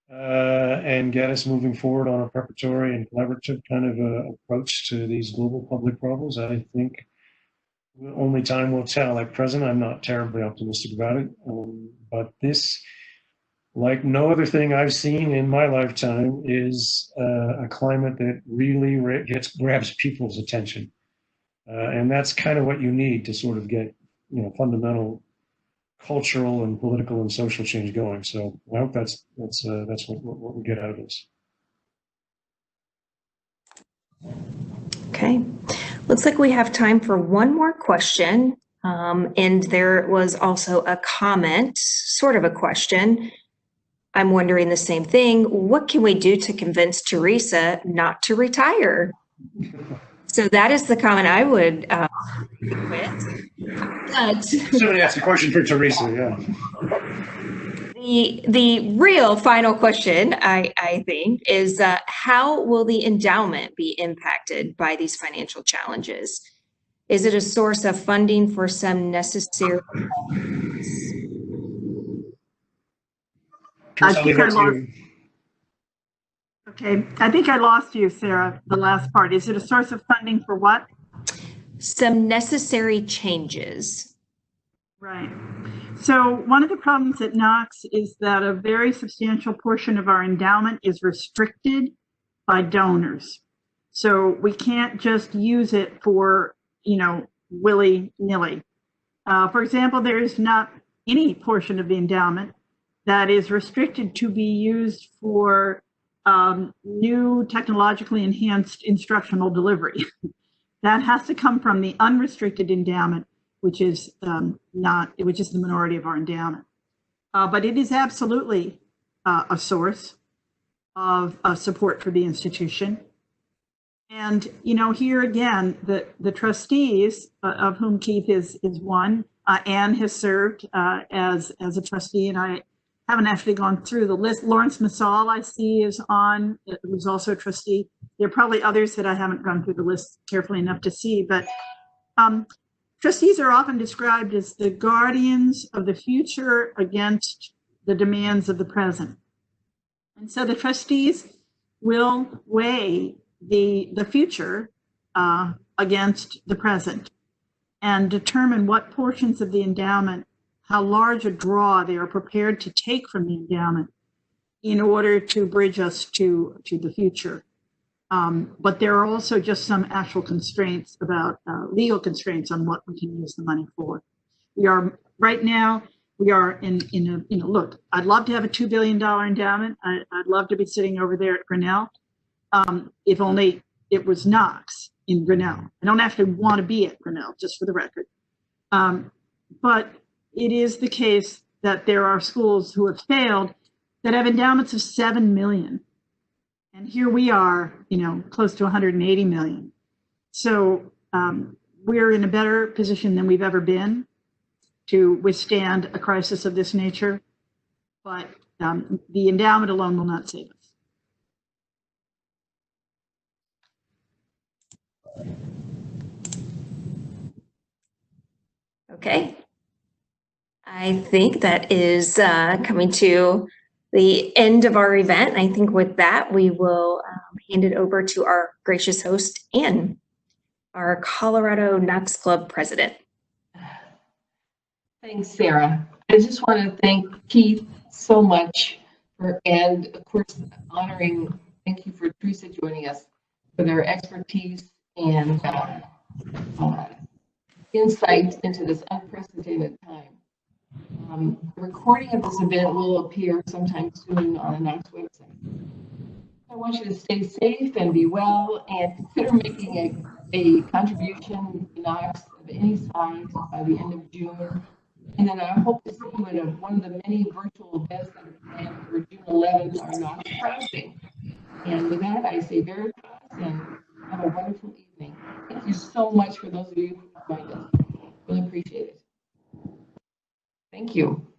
and get us moving forward on a preparatory and collaborative kind of approach to these global public problems, I think only time will tell. At present, I'm not terribly optimistic about it, but this, like no other thing I've seen in my lifetime, is a climate that really grabs people's attention. And that's kind of what you need to sort of get, fundamental cultural and political and social change going. So I hope that's what we get out of this. Okay, looks like we have time for one more question. And there was also a comment, sort of a question. I'm wondering the same thing. What can we do to convince Teresa not to retire? So that is the comment I would with. But Somebody asked a question for Teresa, yeah. The real final question, I think, is how will the endowment be impacted by these financial challenges? Is it a source of funding for some necessary? Teresa, I'll leave that to you. Okay, I think I lost you, Sarah, the last part. Is it a source of funding for what? Some necessary changes. Right. So one of the problems at Knox is that a very substantial portion of our endowment is restricted by donors. So we can't just use it for, willy-nilly. For example, there is not any portion of the endowment that is restricted to be used for new technologically enhanced instructional delivery. That has to come from the unrestricted endowment, which is the minority of our endowment. But it is absolutely a source of support for the institution. And, here again, the trustees, of whom Keith is one, Anne has served as a trustee, and I haven't actually gone through the list. Lawrence Massal, I see, is on, who's also a trustee. There are probably others that I haven't gone through the list carefully enough to see, but trustees are often described as the guardians of the future against the demands of the present. And so the trustees will weigh the future against the present and determine what portions of the endowment, how large a draw they are prepared to take from the endowment in order to bridge us to the future. But there are also just some actual constraints about legal constraints on what we can use the money for. We are right now, we are in a look, I'd love to have a $2 billion endowment. I'd love to be sitting over there at Grinnell. If only it was Knox in Grinnell. I don't actually want to be at Grinnell, just for the record. But it is the case that there are schools who have failed that have endowments of 7 million. And here we are, close to 180 million. So we're in a better position than we've ever been to withstand a crisis of this nature. But the endowment alone will not save us. Okay. I think that is coming to the end of our event. I think with that, we will hand it over to our gracious host, Anne, our Colorado Knox Club president. Thanks, Sarah. I just want to thank Keith so much and of course, thank you for Teresa joining us for their expertise and insight into this unprecedented time. The recording of this event will appear sometime soon on the Knox website. I want you to stay safe and be well, and consider making a contribution to Knox of any size by the end of June. And then I hope to see you at one of the many virtual events that are planned for June 11th, our Knox Proud Day. And with that, I say Veritas and have a wonderful evening. Thank you so much for those of you who joined us. Really appreciate it. Thank you.